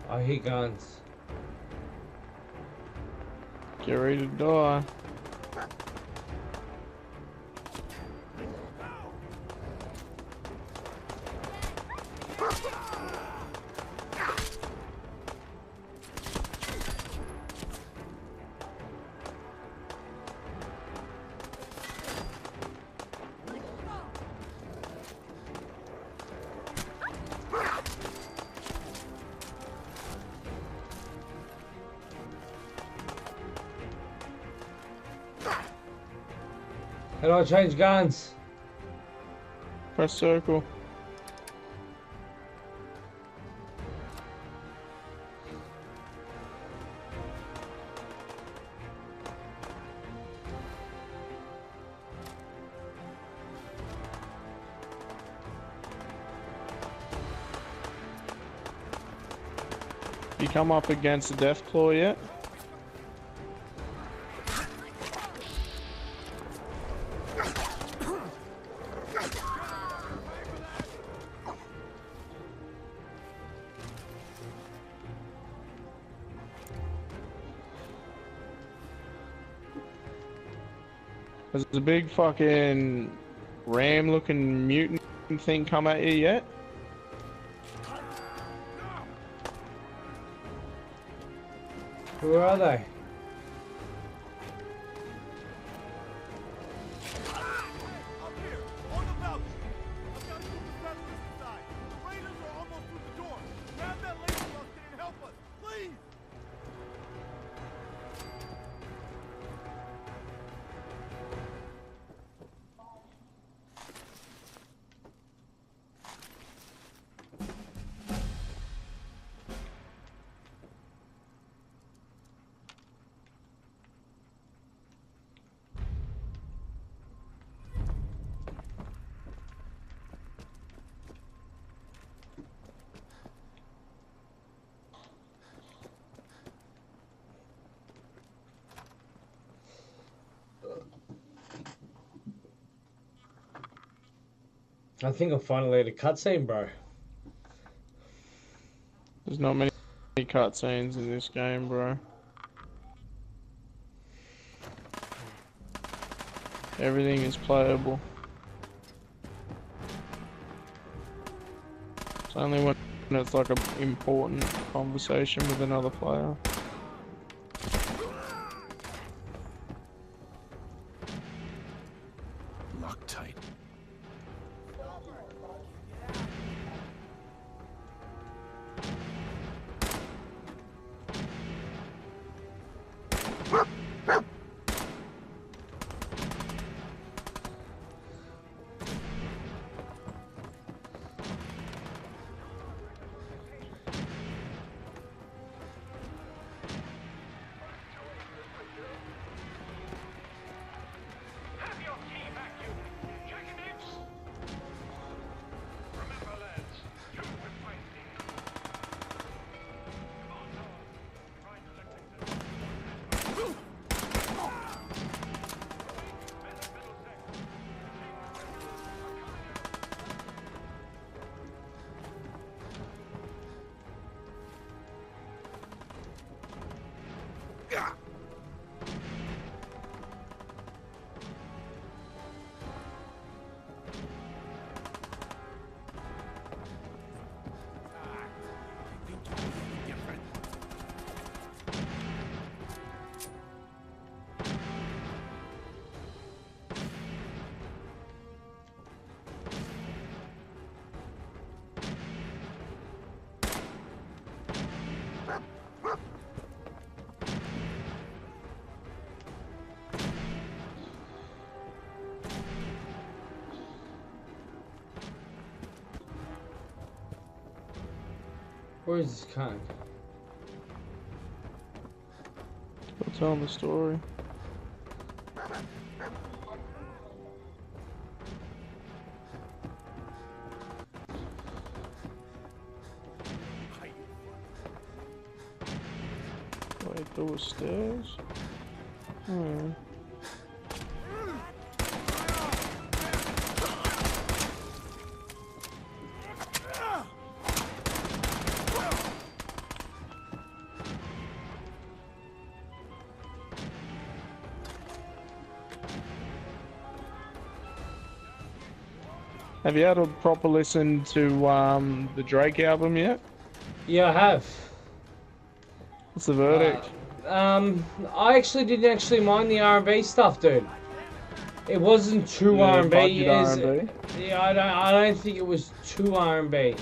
I hear guns. Get ready to die. How do I change guns? Press circle. You come up against the death claw yet? Has the big fucking ram looking mutant thing come at you yet? Who are they? I think I'm finally at a cutscene, bro. There's not many cutscenes in this game, bro. Everything is playable. It's only when it's like an important conversation with another player. Loctite. Where is this cunt? telling the story. Wait, there was stairs? Hmm. Have you had a proper listen to the Drake album yet? Yeah, I have. What's the verdict? I actually didn't actually mind the R&B stuff, dude. It wasn't too Yeah, R&B. budget R&B? Yeah, I don't think it was too R&B.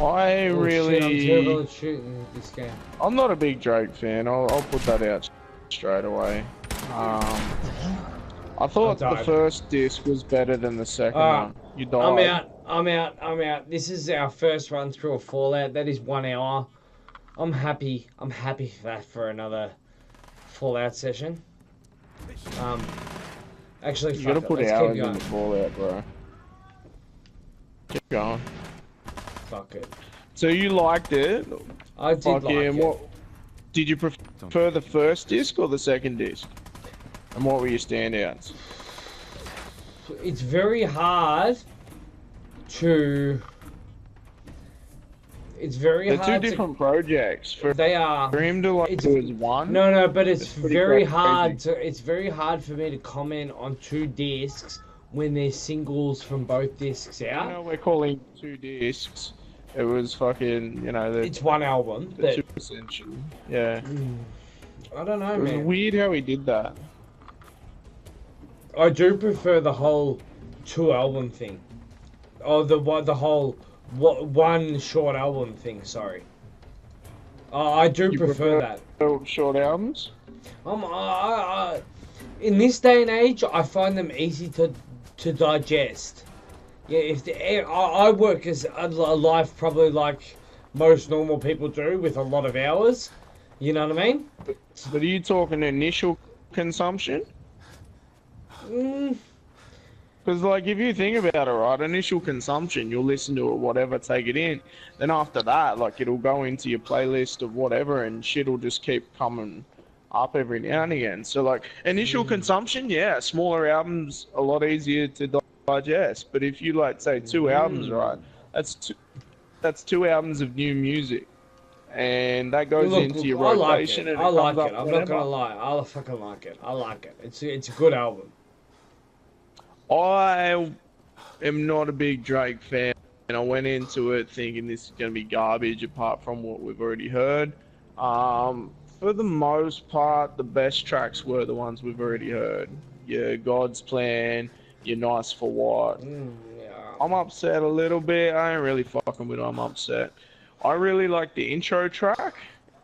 I really... Shit, I'm terrible at shooting this game. I'm not a big Drake fan. I'll put that out straight away. I thought the first disc was better than the second one. You died. I'm out. This is our first run through of Fallout. That is 1 hour. I'm happy for that for another Fallout session. Actually, You gotta put let's hours keep going. in the Fallout, bro. Keep going. Fuck it. So you liked it? I did like it. What did you prefer, the first disc or the second disc? And what were your standouts? It's very hard to. It's very They're hard. two different projects. They are. For him to like do as one. No, but it's very crazy. hard to. It's very hard for me to comment on 2 discs when there's singles from both discs out. You know, we're calling 2 discs. It was fucking, you know, it's 1 album. The 2 essential. Yeah. I don't know, it was man. weird how he did that. I do prefer the whole 2 album thing. Oh, the whole 1 short album thing. Sorry. I do prefer that. Short albums. In this day and age, I find them easy to digest. Yeah, I work as a life probably like most normal people do with a lot of hours. You know what I mean? But are you talking initial consumption? Because, like, if you think about it, right, initial consumption, you'll listen to it, whatever, take it in. Then after that, like, it'll go into your playlist of whatever, and shit will just keep coming up every now and again. So, like, initial consumption, yeah, smaller albums, a lot easier to digest. But if you, like, say 2 albums, right, that's 2 albums of new music. And that goes into your rotation. I like it. I'm not gonna lie. I fucking like it. I like it. It's a good album. I am not a big Drake fan, and I went into it thinking this is going to be garbage apart from what we've already heard. For the most part, the best tracks were the ones we've already heard. Your God's Plan, your Nice for What. I'm upset a little bit. I ain't really fucking with it. I'm upset. I really like the intro track,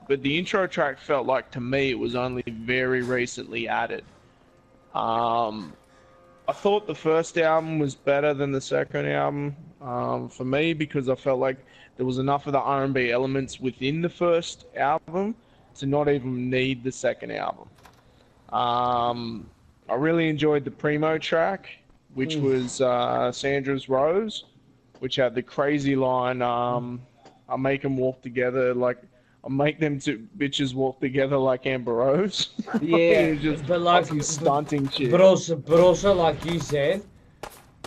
but the intro track felt like, to me, it was only very recently added. I thought the first album was better than the second album, for me, because I felt like there was enough of the R&B elements within the first album to not even need the second album. I really enjoyed the Primo track, which was Sandra's Rose, which had the crazy line, I make them walk together like... I make them 2 bitches walk together like Amber Rose. Yeah, just but like stunting shit. But also, like you said,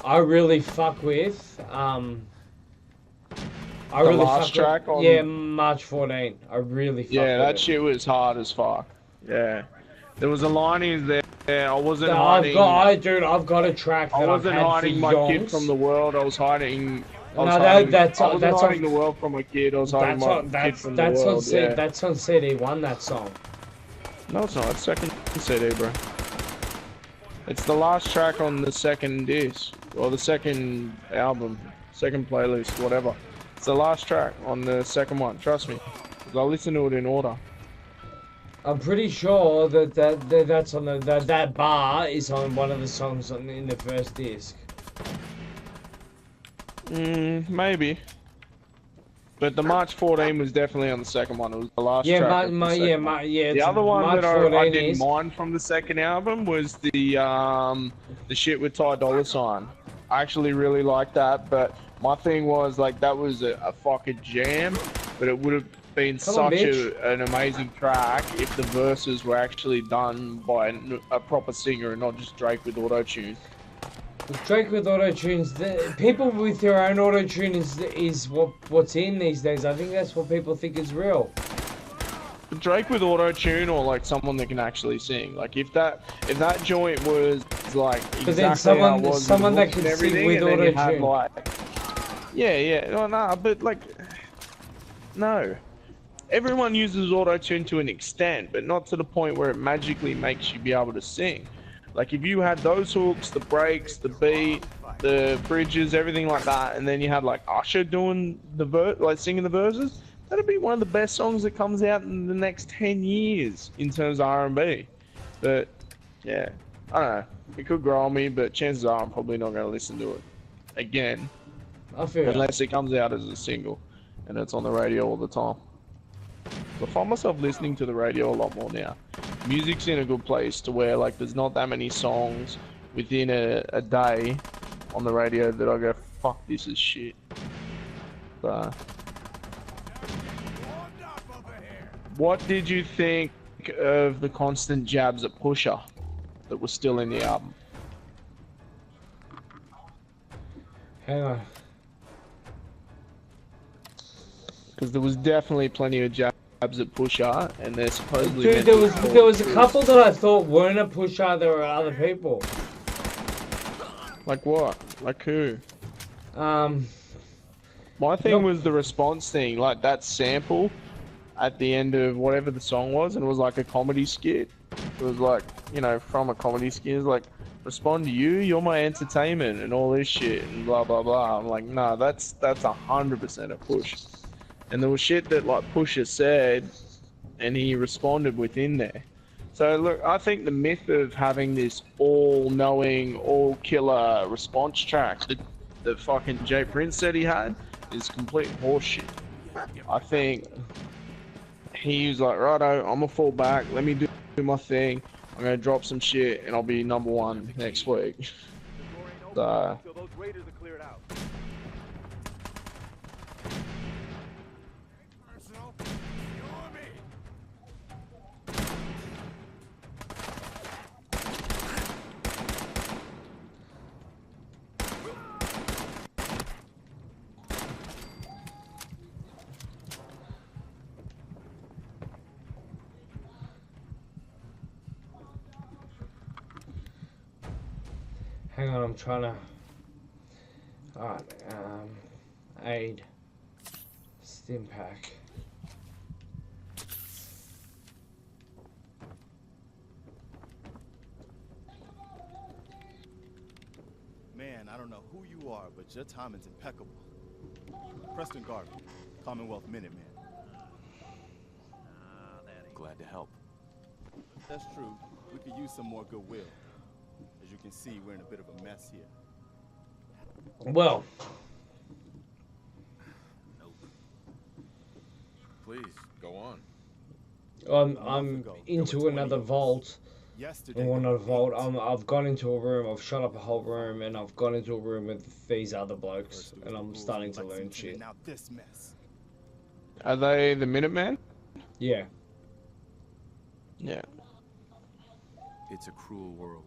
I really fuck with. I really last fuck track with, on... Yeah, March 14. I really fuck with that it. shit was hard as fuck. Yeah, there was a line in there. I wasn't No, hiding. I've got a track that I wasn't I've had hiding for my yonks. kid from the world. I was hiding. I that's wasn't hiding the world from my kid. I was hiding my kid from the world. That's on CD1, that song. No, it's not. It's second CD, bro. It's the last track on the second disc, or the second album, second playlist, whatever. It's the last track on the second one. Trust me, 'cause I listened to it in order. I'm pretty sure that's on that bar is on one of the songs in the first disc. Maybe. But the March 14 was definitely on the second one. It was the last Yeah, track. Of the second one. yeah. The other one March that I 14 didn't is... mind from the second album was the shit with Ty Dolla $ign. I actually really liked that, but my thing was like that was a fucking jam, but it would have been an amazing track if the verses were actually done by a proper singer and not just Drake with auto-tune. Drake with auto-tunes, people with their own auto-tune is what's in these days. I think that's what people think is real. Drake with auto-tune or like someone that can actually sing. Like if that joint was like exactly how it was, someone that can sing with auto-tune. Like, yeah, no, but like, no. Everyone uses auto-tune to an extent, but not to the point where it magically makes you be able to sing. Like if you had those hooks, the breaks, the beat, the bridges, everything like that, and then you had like Usher doing singing the verses, that'd be one of the best songs that comes out in the next 10 years in terms of R&B. But yeah, I don't know. It could grow on me, but chances are I'm probably not going to listen to it again, unless it comes out as a single and it's on the radio all the time. So I find myself listening to the radio a lot more now. Music's in a good place to where like there's not that many songs within a day on the radio that I go, fuck, this is shit. So, what did you think of the constant jabs at Pusha that were still in the album? Hang on. Because there was definitely plenty of jabs at Pusha, and there's supposedly... Dude, there was a couple that I thought weren't a Pusha, there were other people. Like what? Like who? My thing Nope. was the response thing, like that sample at the end of whatever the song was, and it was like a comedy skit. It was like, you know, from a comedy skit. It was like, respond to you, you're my entertainment, and all this shit, and blah blah blah. I'm like, nah, that's 100% a push. And there was shit that like Pusha said, and he responded within there. So look, I think the myth of having this all-knowing, all-killer response track that fucking Jay Prince said he had is complete horseshit. I think he was like, righto, I'm gonna fall back, let me do my thing, I'm gonna drop some shit, and I'll be #1 next week. So... Hang on, I'm trying to... Alright, aid. Stim pack. Man, I don't know who you are, but your timing's impeccable. Preston Garvey, Commonwealth Minuteman. Glad to help. That's true. We could use some more goodwill. As you can see, we're in a bit of a mess here. Well. Please, go on. I'm into another vault. Well, not a vault. I've gone into a room, I've shut up a whole room, and I've gone into a room with these other blokes, and I'm starting to learn shit. Are they the Minutemen? Yeah. Yeah. It's a cruel world.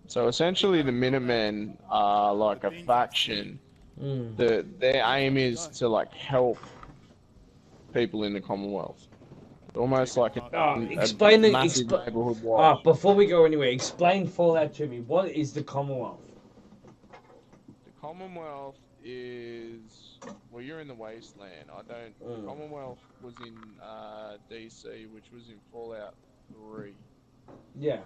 So essentially the Minutemen are like a faction. Their aim is to like help people in the Commonwealth. Almost like a massive neighborhood watch. Before we go anywhere, explain Fallout to me. What is the Commonwealth? The Commonwealth is... Well, you're in the Wasteland. I don't... The Commonwealth was in DC, which was in Fallout 3. Yeah.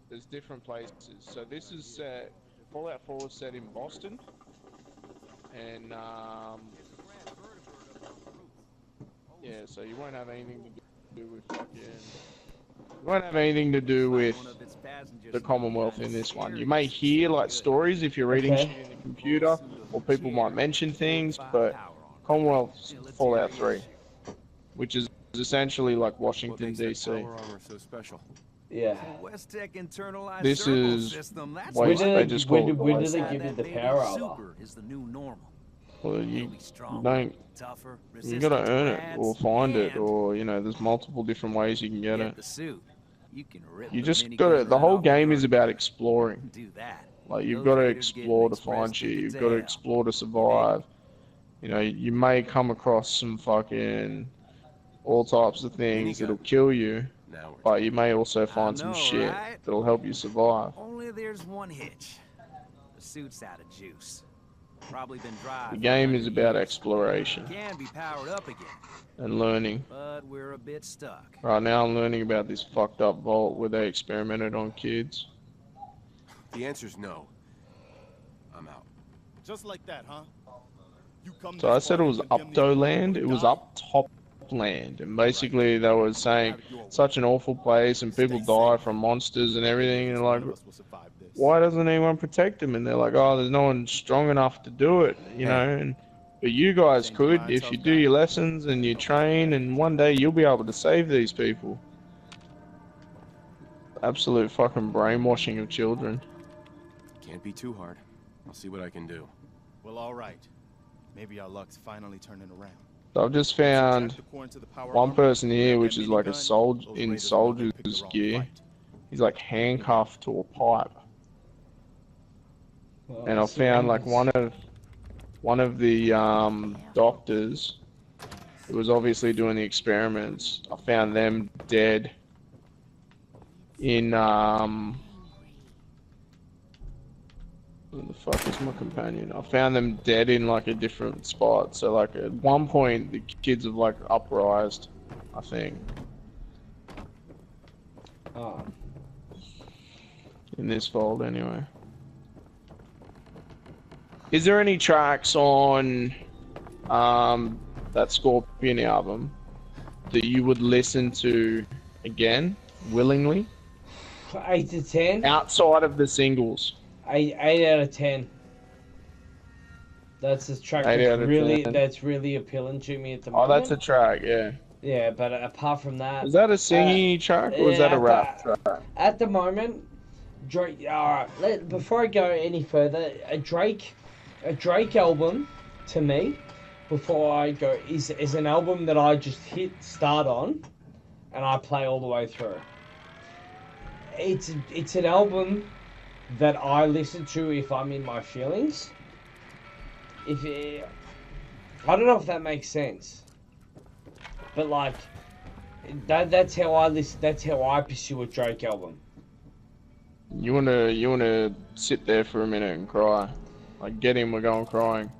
There's different places. So this is set... Fallout 4 is set in Boston. And, yeah, so you won't have anything to do with fucking... You won't have anything to do with the Commonwealth in this one. You may hear, like, stories if you're reading shit in the computer, or people might mention things, but Commonwealth Fallout 3, which is essentially like Washington D.C. Power armor so special. Yeah. Westech internalized This servo is system. That's wait, why they just call it. When did they give you the power armor? super is the new normal. Well, you Stronger, don't. tougher, You gotta earn it resistant or to find it, ads, or you know, there's multiple different ways you can get and it. the suit. You can rip You the just minigun gotta. The right whole off the game is hood. about exploring. Do that. Like you've Those got to raiders getting explore to express find shit. tickets You've got to hell. explore to survive. You know, you may come across some fucking all types of things that'll kill you, but you may also find some know, shit right? that'll help you survive. Only there's one hitch. The suit's out of juice. Probably been dry. The for game 100 is about years. exploration Can be powered up again, and learning. but we're a bit stuck. Right now, I'm learning about this fucked up vault where they experimented on kids. The answer's no. I'm out. Just like that, huh? You come So I said it was Upto land. It was up top land, and basically they were saying such an awful place, and people die from monsters and everything. And like, why doesn't anyone protect them? And they're like, oh, there's no one strong enough to do it, you know. And but you guys could if you do your lessons and you train, and one day you'll be able to save these people. Absolute fucking brainwashing of children. Can't be too hard. I'll see what I can do. Well, all right. Maybe our luck's finally turning around. So I've just found one person here, which is like a soldier in soldier's gear. He's like handcuffed to a pipe. And I found like one of the doctors who was obviously doing the experiments. I found them dead in where the fuck is my companion? I found them dead in like a different spot. So like at one point the kids have like uprised, I think. In this fold anyway. Is there any tracks on that Scorpion album that you would listen to again willingly? 8 to 10. Outside of the singles. 8 out of 10. That's a track that's really appealing to me at the moment. Oh, that's a track, yeah. Yeah, but apart from that, is that a singing track or is that a rap track? At the moment, Drake. Alright, before I go any further, a Drake album to me, before I go, is an album that I just hit start on, and I play all the way through. It's an album that I listen to if I'm in my feelings. I don't know if that makes sense, but like that's how I listen. That's how I pursue a Drake album. You wanna sit there for a minute and cry, like get him, we're going crying.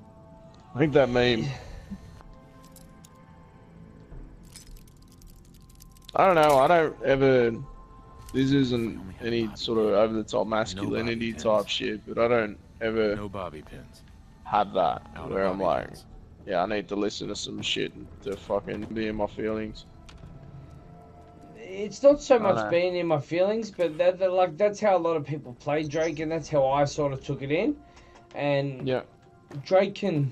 I think that meme. I don't know. I don't ever. This isn't any sort of over-the-top masculinity type shit, but I don't ever have that where I'm like, yeah, I need to listen to some shit to fucking be in my feelings. It's not so much being in my feelings, but that's how a lot of people play Drake, and that's how I sort of took it in. And yeah, Drake can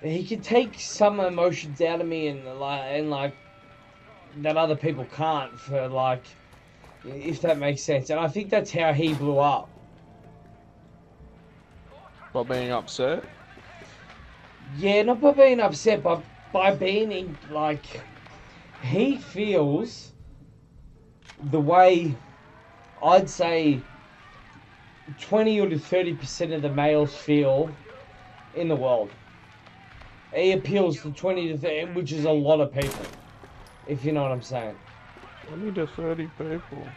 take some emotions out of me, and like that other people can't, for like, if that makes sense. And I think that's how he blew up. By being upset? Yeah, not by being upset, but by being in, like, he feels the way I'd say 20 or to 30% of the males feel in the world. He appeals to 20 to 30, which is a lot of people. If you know what I'm saying. 20 to 30 people.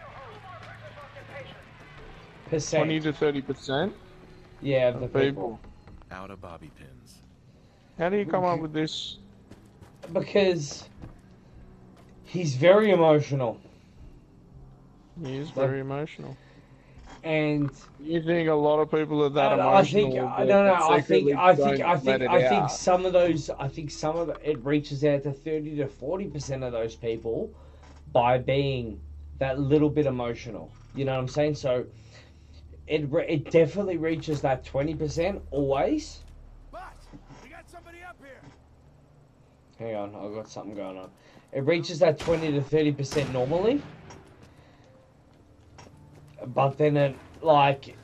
Percent. 20 to 30%? Yeah, of the people. Out of bobby pins. How do you come up with this? Because he's very emotional. He is very emotional. And you think a lot of people are that emotional? I think some of it reaches out to 30 to 40% of those people by being that little bit emotional. You know what I'm saying? So it definitely reaches that 20% always. But we got somebody up Hang on, I've got something going on. It reaches that 20 to 30% normally. But then it, like...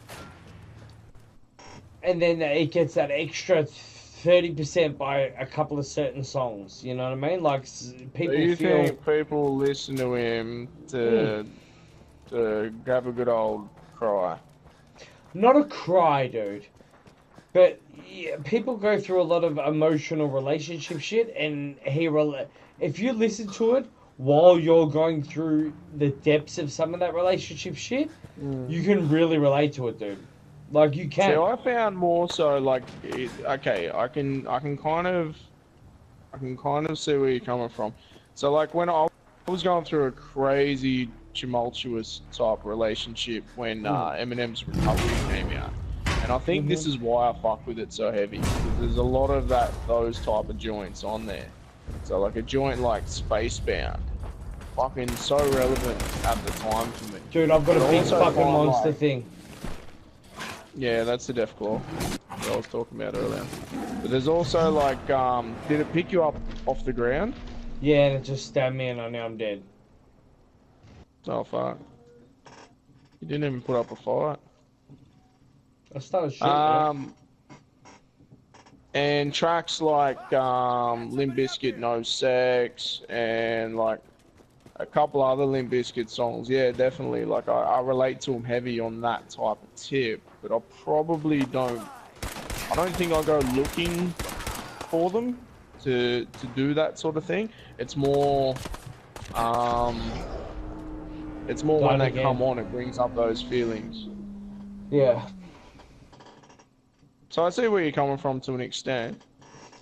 And then it gets that extra 30% by a couple of certain songs. You know what I mean? Like, people Do you feel... think people listen to him to have a good old cry? Not a cry, dude. But yeah, people go through a lot of emotional relationship shit, and if you listen to it while you're going through the depths of some of that relationship shit, you can really relate to it, dude. Like, you can. See, I found more so like, okay, I can kind of see where you're coming from. So like when I was going through a crazy tumultuous type relationship when Eminem's Recovery came out, and I think this is why I fuck with it so heavy, because there's a lot of those type of joints on there. So like a joint like Spacebound, fucking so relevant at the time for me. Dude, I've got a big Also fucking find, monster like, thing. Yeah, that's the Deathclaw that I was talking about earlier. But there's also like, did it pick you up off the ground? Yeah, and it just stabbed me and now I'm dead. Oh fuck. You didn't even put up a fight. I started shooting. And tracks like Limp Bizkit No Sex and like a couple other Limp Bizkit songs, yeah, definitely. Like I relate to them heavy on that type of tip, but I probably don't. I don't think I'll go looking for them to do that sort of thing. It's more, when they come on, it brings up those feelings. Yeah. So I see where you're coming from to an extent.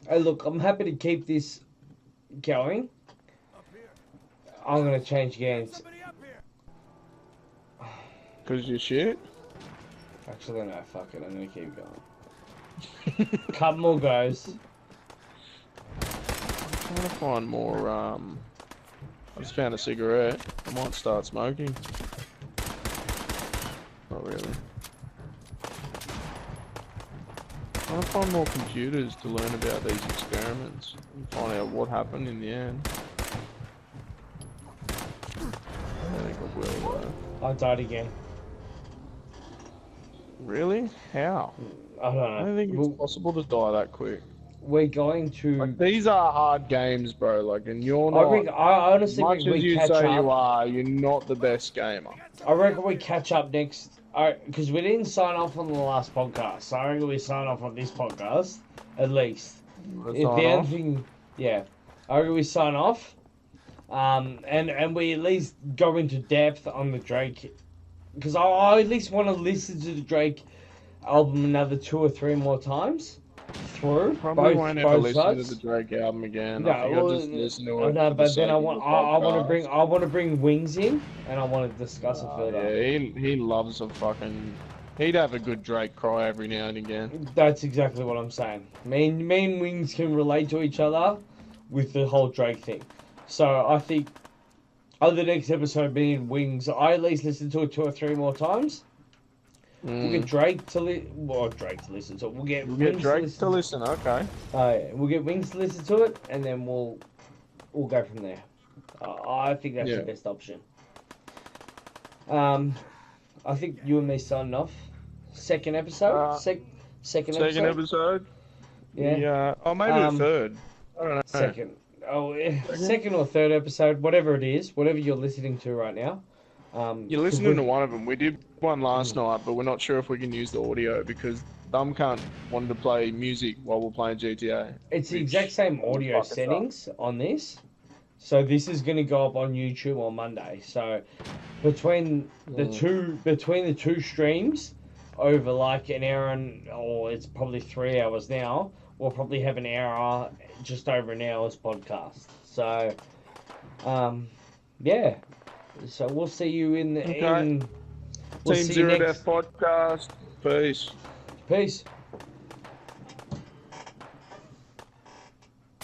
Hey, look, I'm happy to keep this going. I'm gonna change games. Cause you shit? Actually, no, fuck it. I'm gonna keep going. Couple more goes. I'm trying to find more, I just found a cigarette. I might start smoking. Not really. I'm trying to find more computers to learn about these experiments and find out what happened in the end. I think I will, I died again. Really? How? I don't know. I don't think it's possible to die that quick. We're going to... Like, these are hard games, bro. Like, and you're not... I honestly as much think as we you catch say up. you are, you're not the best gamer. I reckon we catch up next... Because we didn't sign off on the last podcast. So I reckon we sign off on this podcast, at least. Let's If sign the off. other thing... Yeah. I reckon we sign off. And we at least go into depth on the Drake, because I at least want to listen to the Drake album another 2 or 3 more times through. Probably won't ever listen sides. to the Drake album again. No, I think I'll just listen to it. No, for but the then sake I of want the I want to podcast. bring Wings in, and I want to discuss it further. Yeah, he loves a fucking... He'd have a good Drake cry every now and again. That's exactly what I'm saying. Me and Wings can relate to each other with the whole Drake thing. So I think, the next episode being Wings, I at least listen to it 2 or 3 more times. We'll get Drake to listen to it. We'll get Drake to listen. Okay. We'll get Wings to listen to it, and then we'll go from there. I think that's the best option. I think you and me signing off. Second episode. Second episode. Yeah. Oh, maybe the third. I don't know. Second. Second or third episode, whatever it is, whatever you're listening to right now. You're listening to one of them. We did one last night, but we're not sure if we can use the audio because Thumbcunt wanted to play music while we're playing GTA. It's the exact same audio settings on this. So this is going to go up on YouTube on Monday. So between the two streams, over like an hour or it's probably 3 hours now, we'll probably have an hour, just over an hour's podcast. So, yeah. So we'll see you in the... Okay. Team Zero Death Podcast. Peace. Peace.